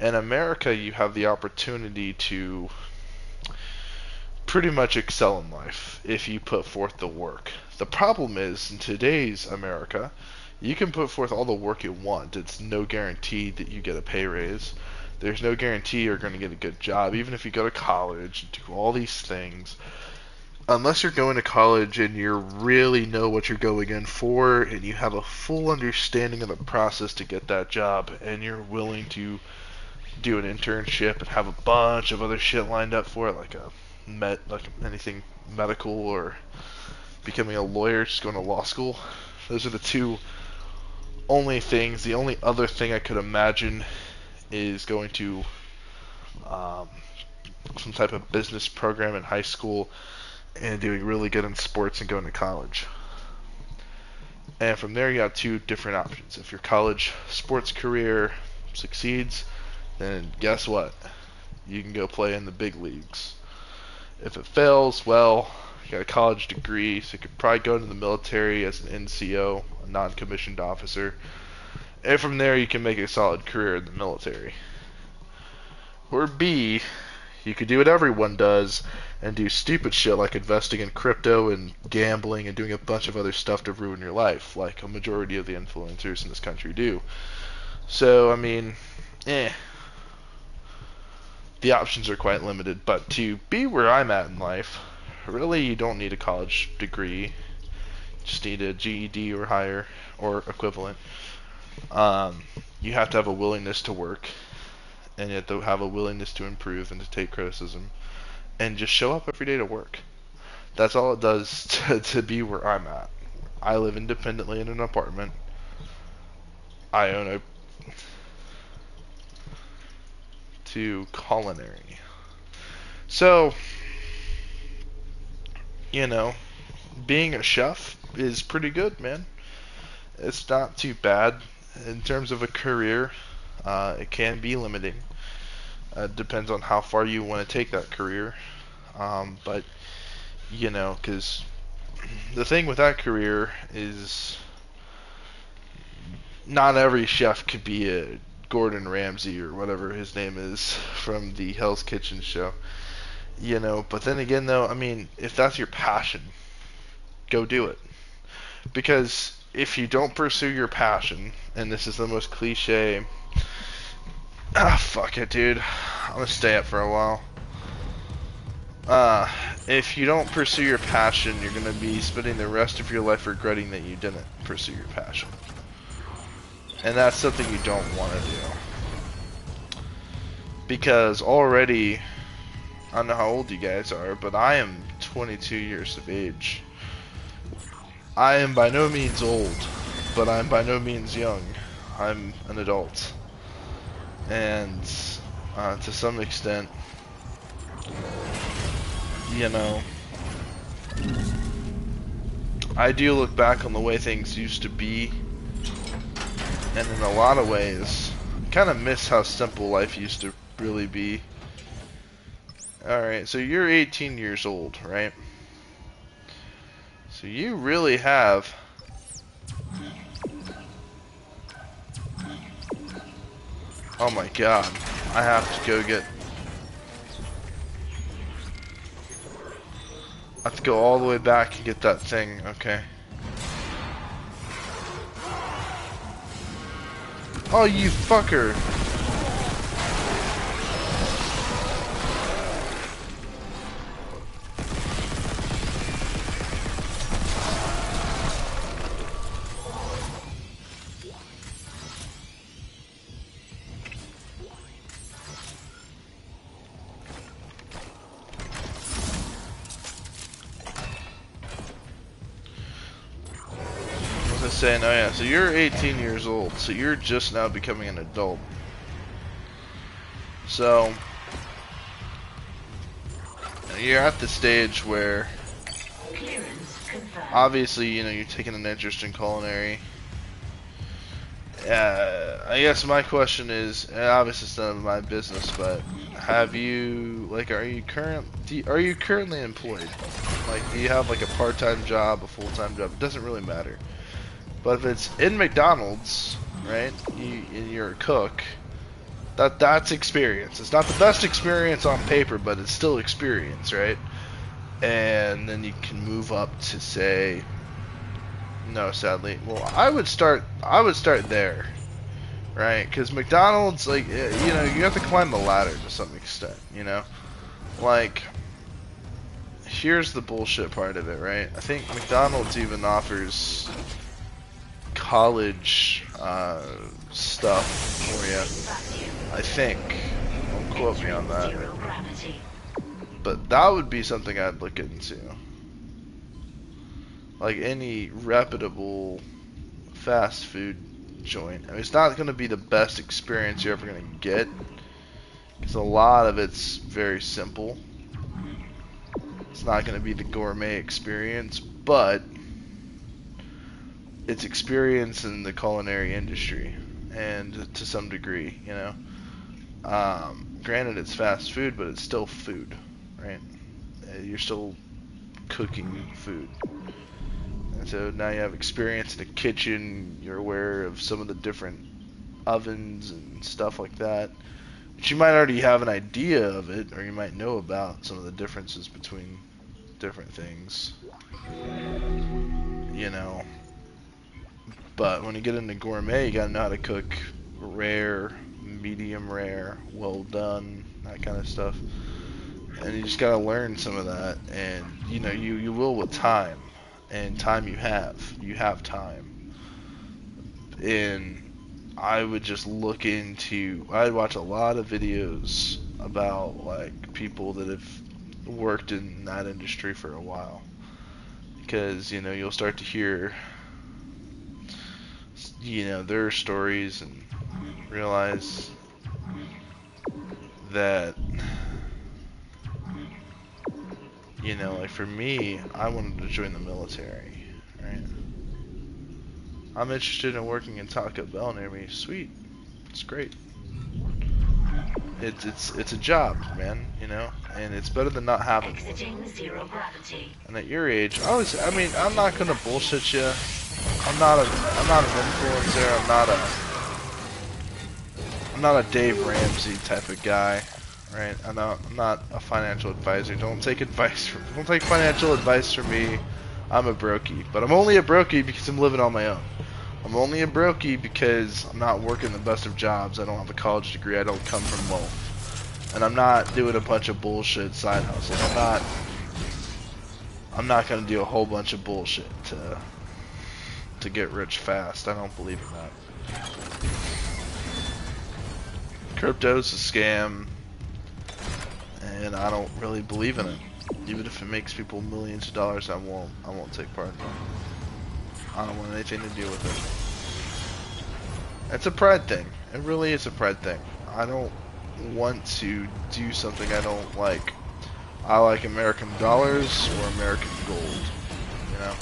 In America, you have the opportunity to pretty much excel in life if you put forth the work. The problem is, in today's America, you can put forth all the work you want. It's no guarantee that you get a pay raise. There's no guarantee you're going to get a good job, even if you go to college and do all these things. Unless you're going to college and you really know what you're going in for, and you have a full understanding of the process to get that job, and you're willing to do an internship and have a bunch of other shit lined up for it, like anything medical or becoming a lawyer, just going to law school. Those are the two only things. The only other thing I could imagine is going to some type of business program in high school and doing really good in sports and going to college. And from there you have two different options. If your college sports career succeeds, then guess what? You can go play in the big leagues. If it fails, well, you got a college degree, so you could probably go into the military as an NCO, a non-commissioned officer. And from there you can make a solid career in the military. Or B, you could do what everyone does and do stupid shit like investing in crypto and gambling and doing a bunch of other stuff to ruin your life, like a majority of the influencers in this country do. So, I mean, the options are quite limited. But to be where I'm at in life, really you don't need a college degree. You just need a GED or higher or equivalent. You have to have a willingness to work, and you have to have a willingness to improve and to take criticism, and just show up every day to work. That's all it does to be where I'm at. I live independently in an apartment. I own a culinary. So, being a chef is pretty good, man. It's not too bad. In terms of a career, it can be limiting. It depends on how far you want to take that career. But, because the thing with that career is not every chef could be a Gordon Ramsay or whatever his name is from the Hell's Kitchen show. But then again, though, I mean, if that's your passion, go do it. Because if you don't pursue your passion, and this is the most cliche... fuck it, dude. I'm gonna stay up for a while. If you don't pursue your passion, you're gonna be spending the rest of your life regretting that you didn't pursue your passion. And that's something you don't want to do. Because already, I don't know how old you guys are, but I am 22 years of age. I am by no means old, but I'm by no means young. I'm an adult. And to some extent, I do look back on the way things used to be, and in a lot of ways, kind of miss how simple life used to really be. Alright, so you're 18 years old, right? So you really have... Oh my god, I have to go get... I have to go all the way back and get that thing, okay. Oh, you fucker! Saying, oh yeah, so you're 18 years old, so you're just now becoming an adult. So, you're at the stage where, obviously, you're taking an interest in culinary. I guess my question is, and obviously it's none of my business, but have you, are you currently employed? Like, do you have like a part-time job, a full-time job? It doesn't really matter. But if it's in McDonald's, right, and you're a cook, that's experience. It's not the best experience on paper, but it's still experience, right? And then you can move up to, say, No, sadly. Well, I would start there, right? Because McDonald's, like, you know, you have to climb the ladder to some extent, you know? Like, here's the bullshit part of it, right? I think McDonald's even offers college stuff for you. I think. Don't quote me on that. But that would be something I'd look into. Like any reputable fast food joint. I mean, it's not going to be the best experience you're ever going to get, because a lot of it's very simple. It's not going to be the gourmet experience, but it's experience in the culinary industry, and to some degree, you know. Granted, it's fast food, but it's still food, right? You're still cooking food. And so now you have experience in the kitchen, you're aware of some of the different ovens and stuff like that. But you might already have an idea of it, or you might know about some of the differences between different things. You know. But when you get into gourmet, you gotta know how to cook rare, medium rare, well done, that kind of stuff. And you just gotta learn some of that, and you know, you will with time. And time you have time. And I would just look into, I'd watch a lot of videos about like people that have worked in that industry for a while, because you know, you'll start to hear, you know, their stories and realize that, you know, like for me, I wanted to join the military, right? I'm interested in working in Taco Bell near me. Sweet. It's great. It's a job, man, you know, and it's better than not having one. Zero gravity. And at your age, I mean, I'm not gonna bullshit you. I'm not an influencer. I'm not a Dave Ramsey type of guy, right? I'm not a financial advisor. Don't take financial advice from me. I'm a brokey, but I'm only a brokey because I'm living on my own. I'm only a brokey because I'm not working the best of jobs. I don't have a college degree. I don't come from wealth, and I'm not doing a bunch of bullshit side hustles. I'm not gonna do a whole bunch of bullshit to get rich fast. I don't believe in that. Crypto's a scam, and I don't really believe in it. Even if it makes people millions of dollars, I won't take part in it. I don't want anything to do with it. It's a pride thing. It really is a pride thing. I don't want to do something I don't like. I like American dollars or American gold, you know?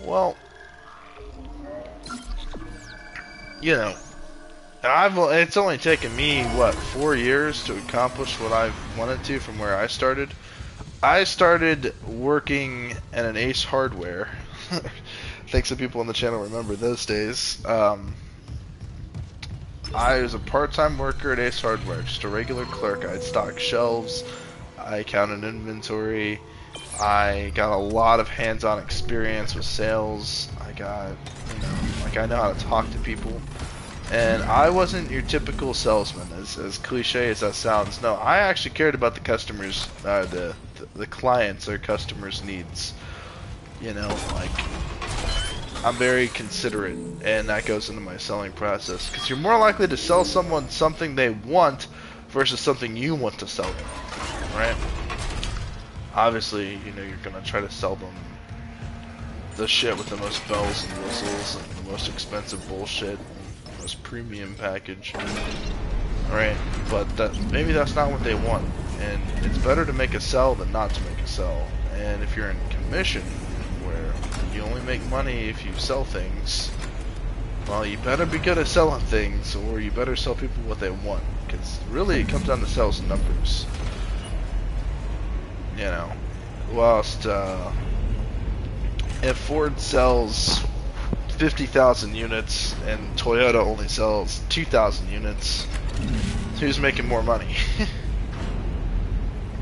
Well, you know, it's only taken me, what, 4 years to accomplish what I wanted to from where I started. I started working at an Ace Hardware. I think some people on the channel remember those days. I was a part-time worker at Ace Hardware, just a regular clerk. I'd stock shelves, I counted inventory, I got a lot of hands-on experience with sales. I got, you know, like I know how to talk to people. And I wasn't your typical salesman, as cliche as that sounds. No, I actually cared about the customers, the clients or customers' needs. You know, like, I'm very considerate, and that goes into my selling process. Because you're more likely to sell someone something they want versus something you want to sell them, right? Obviously, you know, you're going to try to sell them the shit with the most bells and whistles and the most expensive bullshit. Premium package, right? But maybe that's not what they want, and it's better to make a sell than not to make a sell. And if you're in commission, where you only make money if you sell things, well, you better be good at selling things, or you better sell people what they want, because really it comes down to sales and numbers. You know, whilst if Ford sells 50,000 units and Toyota only sells 2,000 units, who's making more money?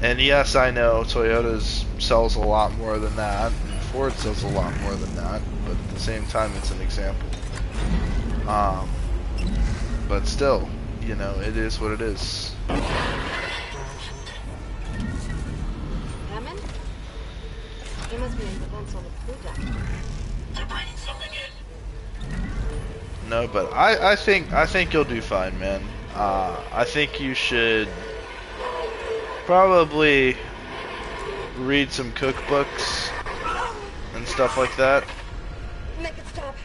And yes, I know Toyota's sells a lot more than that, and Ford sells a lot more than that, but at the same time, it's an example. But still, you know, it is what it is. Hammond? He must be in the vents on the crew deck. They're bringing something in. No, but I think you'll do fine, man. I think you should probably read some cookbooks and stuff like that. Make it stop.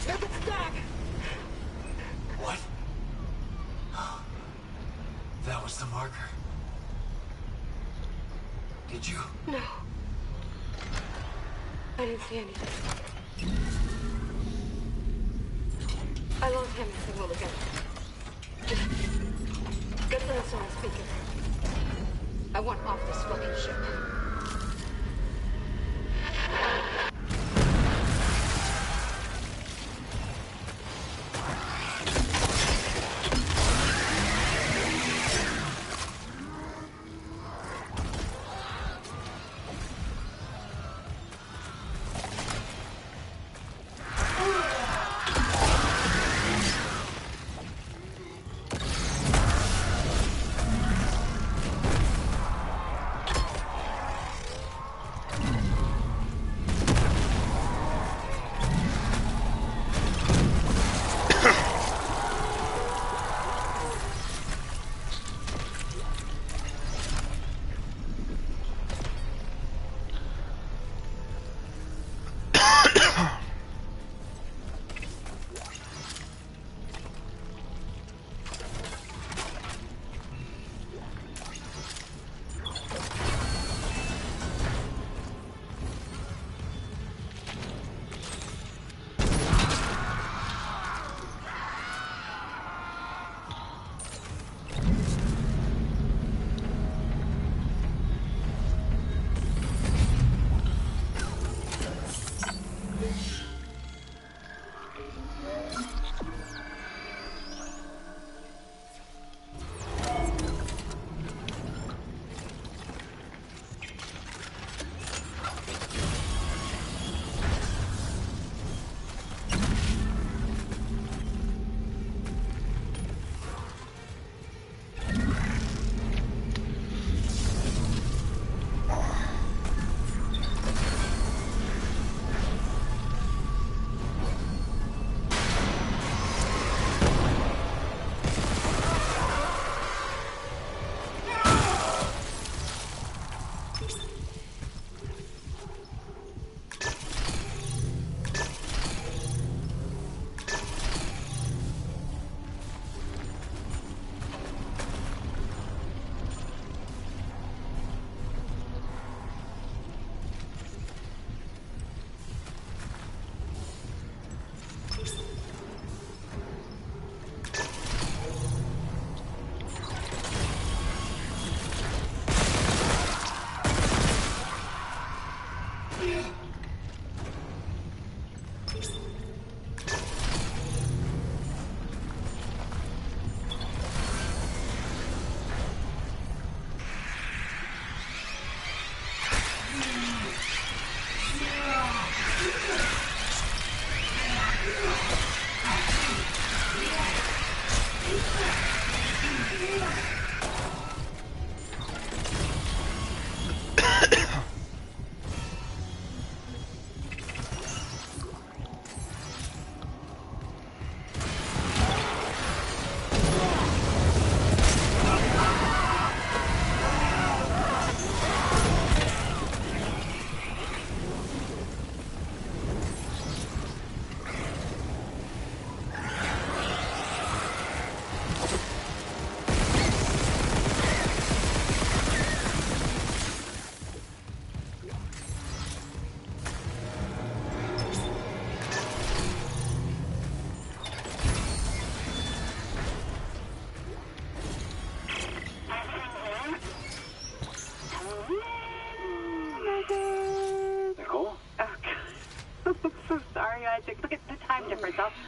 Make it stop. What? That was the marker. Did you? No. I didn't see anything. I lost him signal again. Get to the sound speaker. I want off this fucking ship.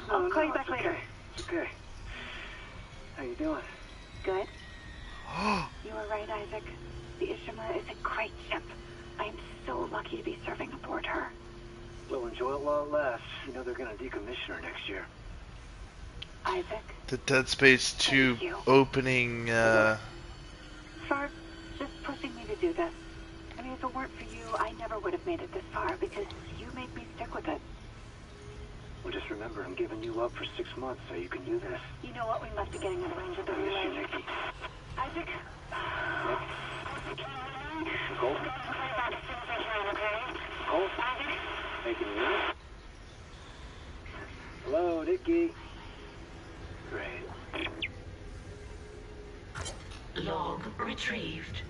I'll call you back later. It's okay. How you doing? Good. You were right, Isaac. The Ishimura is a great ship. I am so lucky to be serving aboard her. We'll enjoy it while it lasts. You know they're gonna decommission her next year. Isaac, The Dead Space 2 opening, for just pushing me to do this. I mean, if it weren't for you, I never would have made it this far because you made me stick with it. Well, just remember, I'm giving you up for 6 months so you can do this. You know what? We must be getting in range of the I miss you, relay. Nikki. Isaac? Nicole? Nicole? Hey, can you hear me? Hello, Nikki. Great. Log retrieved.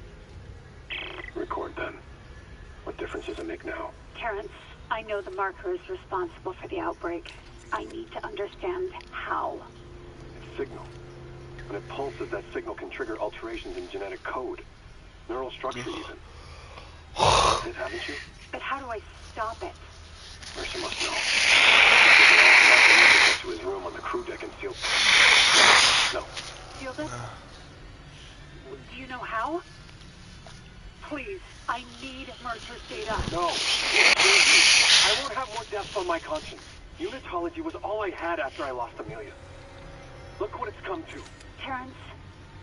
Record then. What difference does it make now? Terrence, I know the marker is responsible for the outbreak. I need to understand how. It's signal. When it pulses, that signal can trigger alterations in genetic code. Neural structure even. It, haven't you? But how do I stop it? Mercer must know. To his room on the crew deck and seal... No. Seal this? Do you know how? Please, I need Mercer's data. No. I won't have more deaths on my conscience. Unitology was all I had after I lost Amelia. Look what it's come to. Terrence,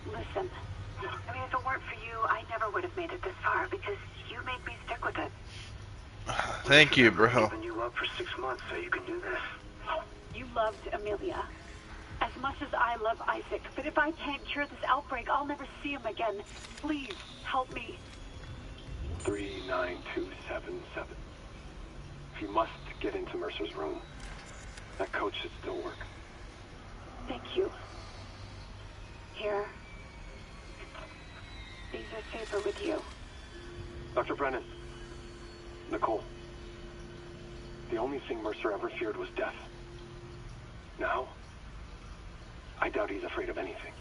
listen. I mean, if it weren't for you, I never would have made it this far because you made me stick with it. thank you, bro. I've given you up for 6 months so you can do this. You loved Amelia as much as I love Isaac, but if I can't cure this outbreak, I'll never see him again. Please, help me. 39277. You must get into Mercer's room. That code should still work. Thank you. Here. These are safer with you. Dr. Brennan. Nicole. The only thing Mercer ever feared was death. Now, I doubt he's afraid of anything.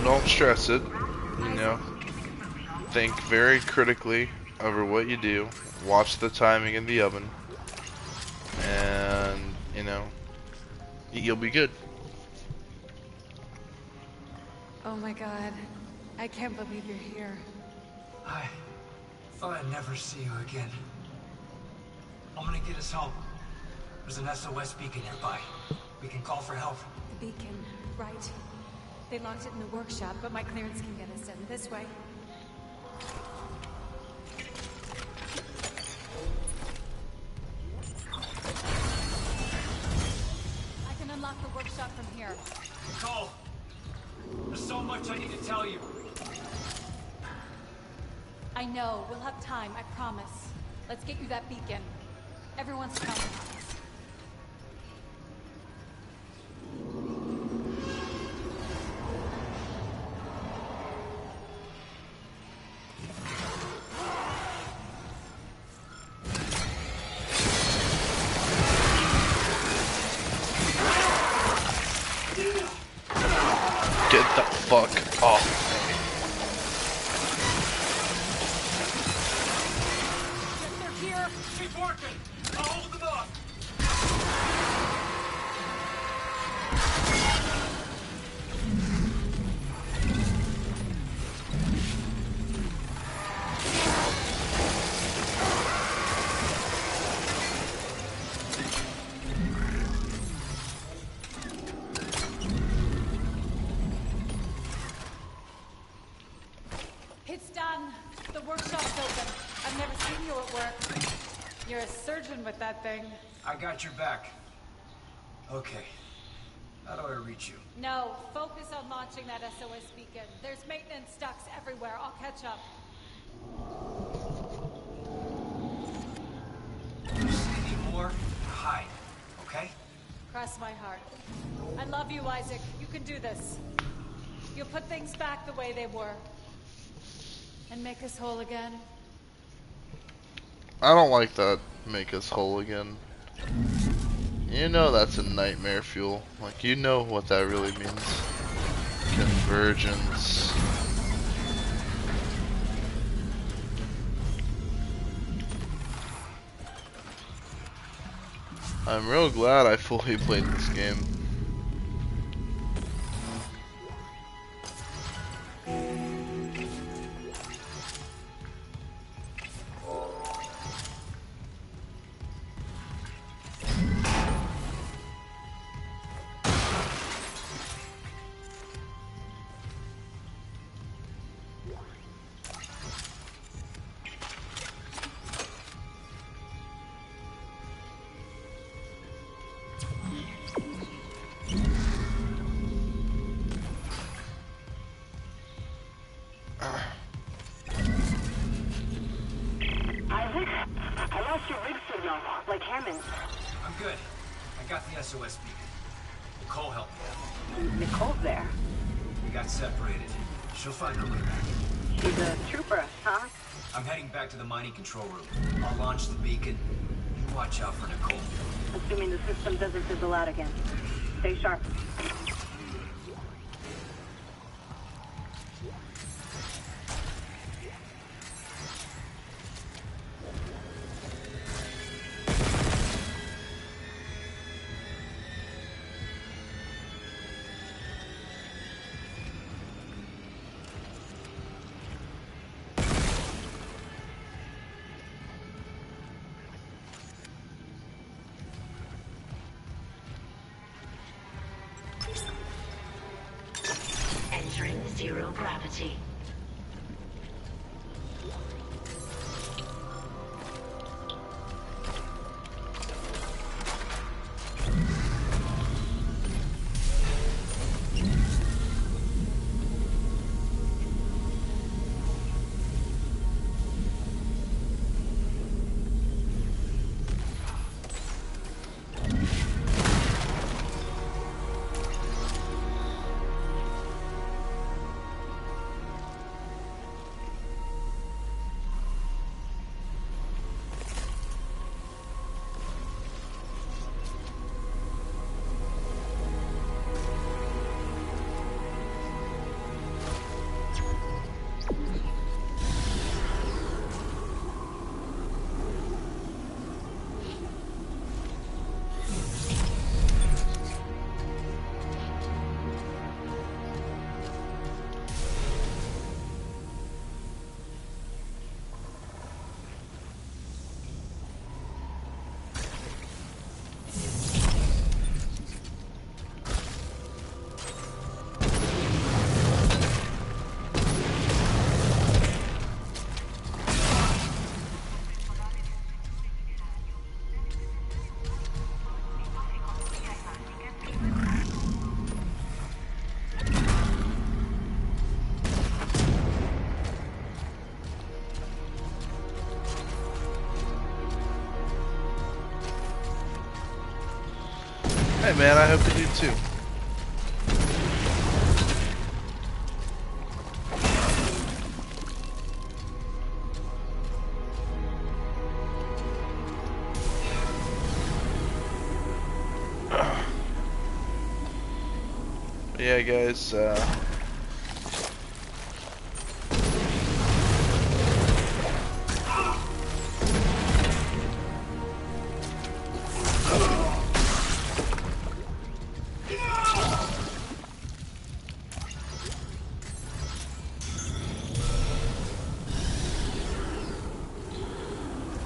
Don't stress it, you know. Think very critically over what you do. Watch the timing in the oven. And, you know, you'll be good. Oh my god. I can't believe you're here. I thought I'd never see you again. I'm gonna get us home. There's an SOS beacon nearby. We can call for help. The beacon, right. They locked it in the workshop, but my clearance can get us in this way. I can unlock the workshop from here. Nicole, there's so much I need to tell you. I know. We'll have time, I promise. Let's get you that beacon. Everyone's counting on us. Get the fuck off. They're here. Keep working. I'll hold them off. It's done. The workshop's open. I've never seen you at work. You're a surgeon with that thing. I got your back. Okay. How do I reach you? No, focus on launching that SOS beacon. There's maintenance ducts everywhere. I'll catch up. If you see any more, hide. Okay? Cross my heart. I love you, Isaac. You can do this. You'll put things back the way they were. And make us whole again. I don't like that. Make us whole again. You know that's a nightmare fuel. Like, you know what that really means. Convergence. I'm real glad I fully played this game. Isaac? I lost your rig signal, like Hammond's. I'm good. I got the SOS beacon. Nicole helped me. Nicole's there. We got separated. She'll find her way back. She's a trooper, huh? I'm heading back to the mining control room. I'll launch the beacon. You watch out for Nicole. Assuming the system doesn't fizzle out again. Stay sharp. Entering zero gravity. Hey man, I hope you do too.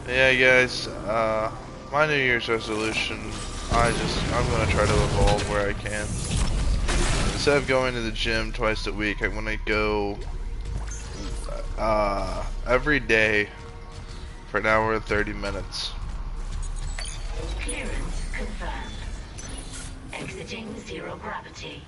Yeah, guys, my New Year's resolution, I'm gonna try to evolve where I can. Instead of going to the gym twice a week, I'm gonna go, every day for an hour and 30 minutes. Clearance confirmed. Exiting zero gravity.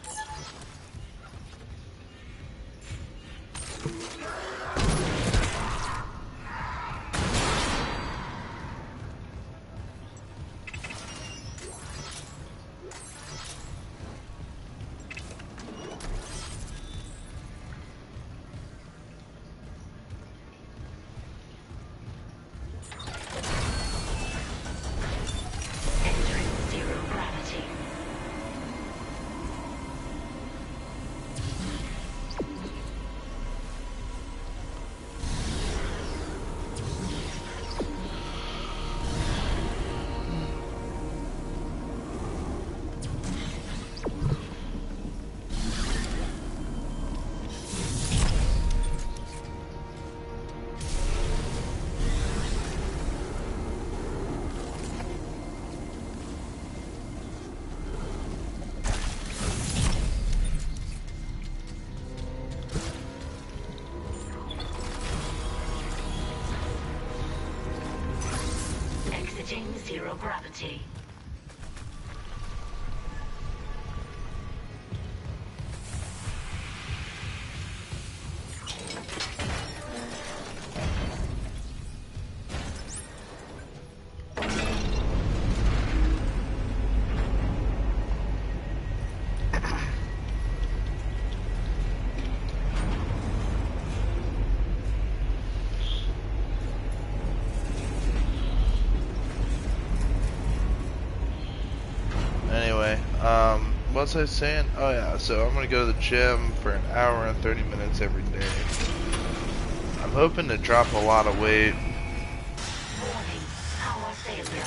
Entering zero gravity. Exiting zero gravity. Anyway, what was I saying? Oh yeah, so I'm gonna go to the gym for an hour and 30 minutes every day. I'm hoping to drop a lot of weight. Warning. Power failure.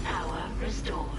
Power restored.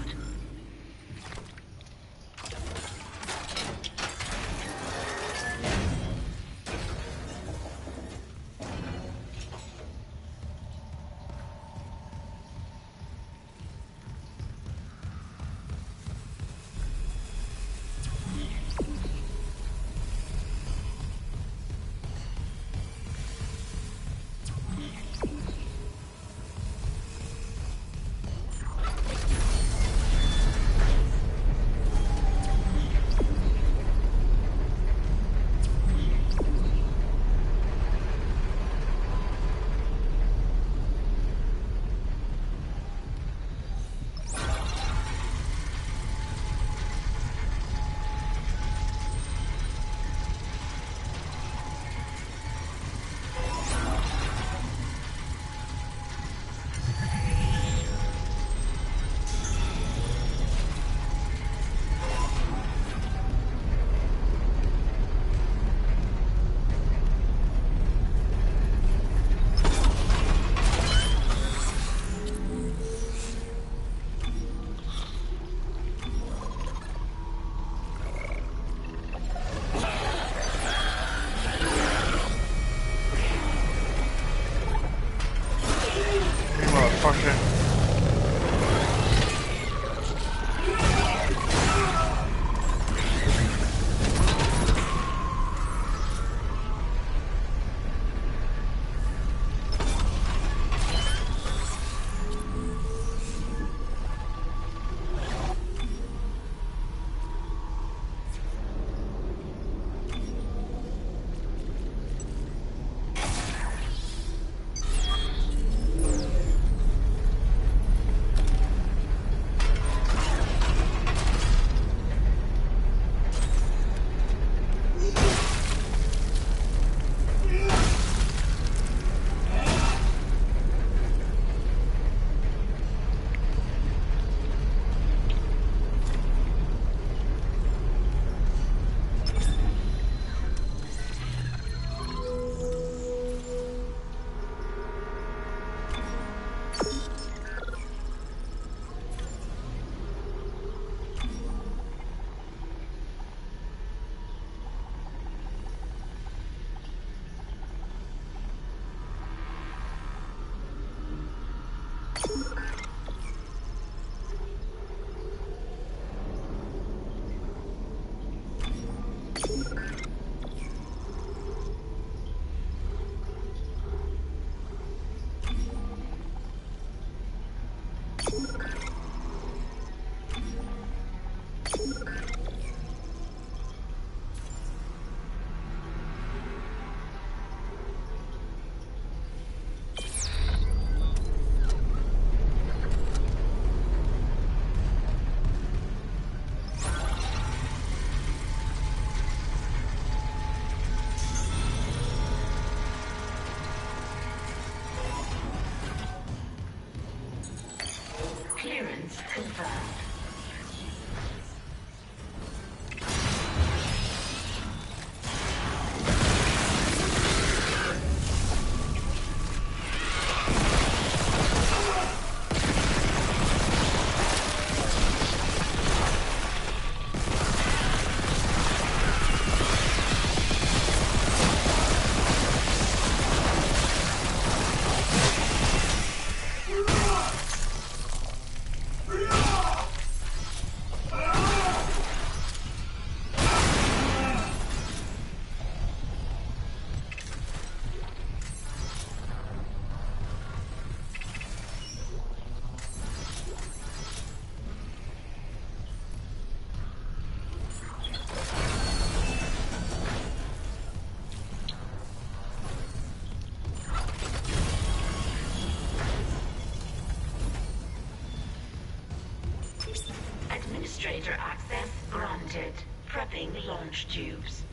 Administrator access granted. Prepping launch tubes.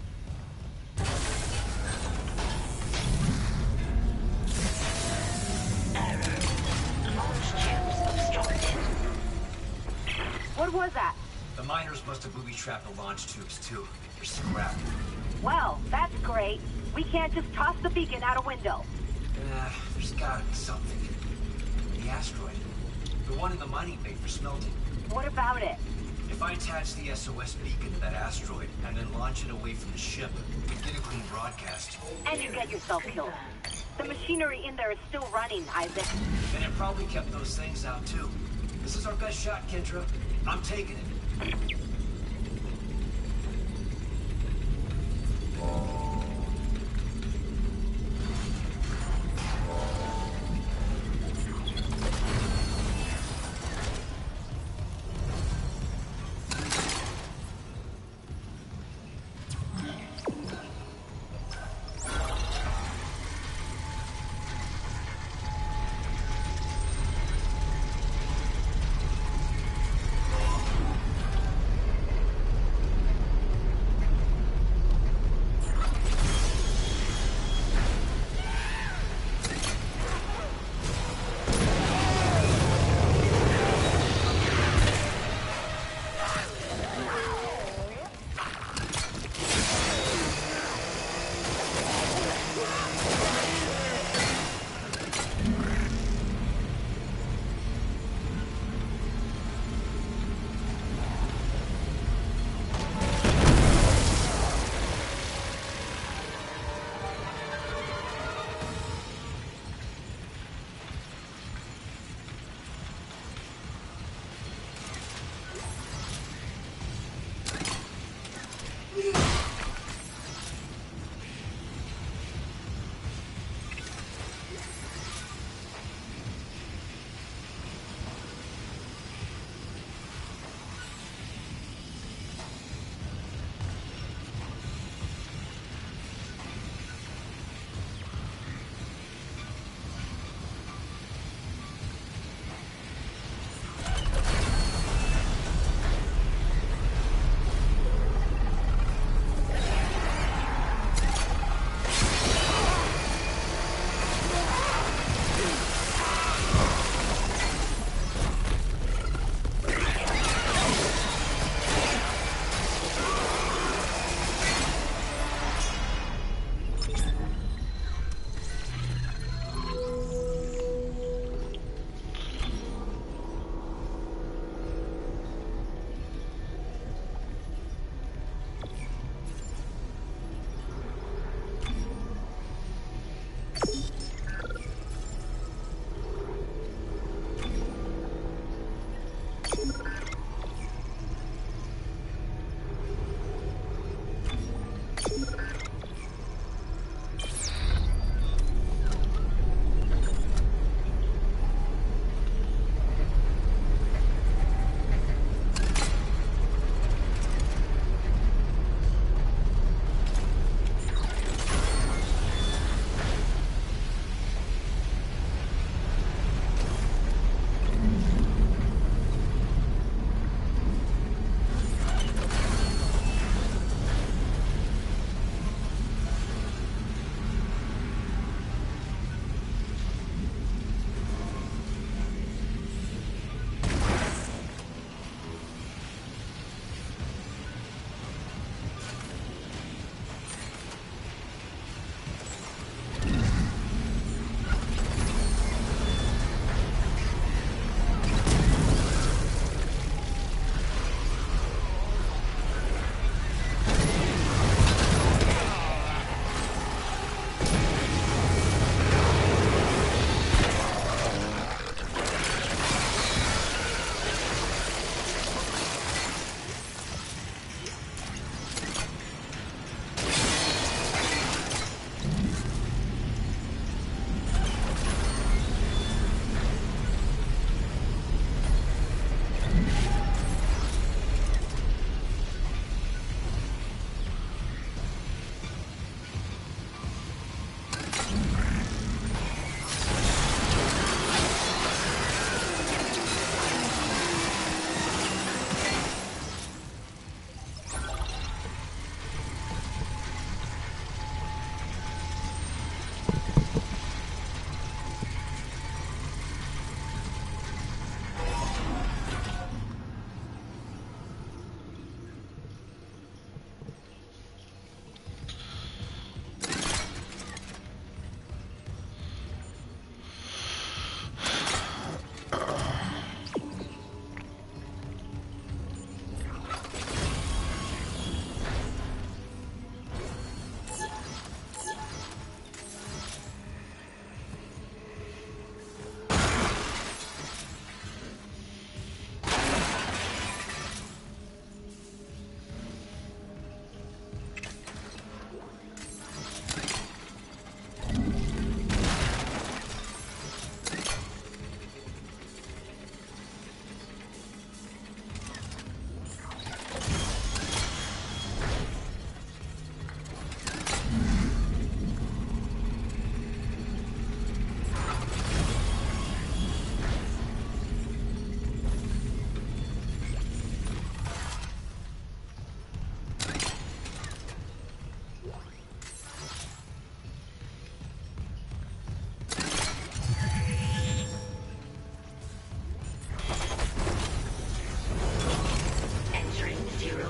Error. Launch tubes obstructed. What was that? The miners must have booby-trapped the launch tubes, too. They're scrapped. Well, that's great. We can't just toss the beacon out a window. There's gotta be something. The asteroid. The one in the mining bay for smelting. What about it? If I attach the SOS beacon to that asteroid and then launch it away from the ship, we get a clean broadcast. And you get yourself killed. The machinery in there is still running, Isaac. And it probably kept those things out, too. This is our best shot, Kendra. I'm taking it.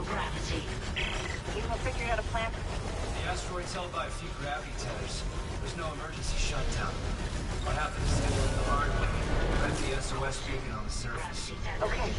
gravity. You have figured out a plan? The asteroid's held by a few gravity tethers. There's no emergency shutdown. What happens is handle it the hard way. Prevent the SOS beacon on the surface. Okay.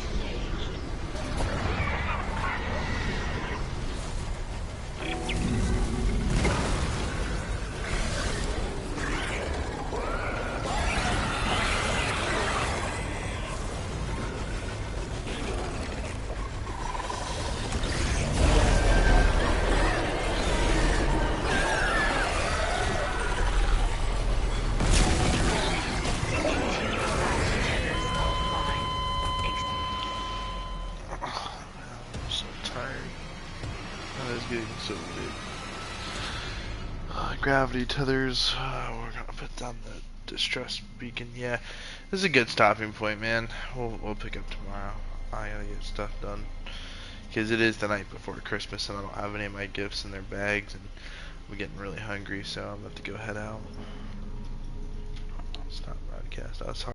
So big. Gravity tethers. We're gonna put down the distress beacon. Yeah, this is a good stopping point, man. We'll pick up tomorrow. I gotta get stuff done because it is the night before Christmas, and I don't have any of my gifts in their bags, and I'm getting really hungry, so I'm about to go head out. Stop broadcast.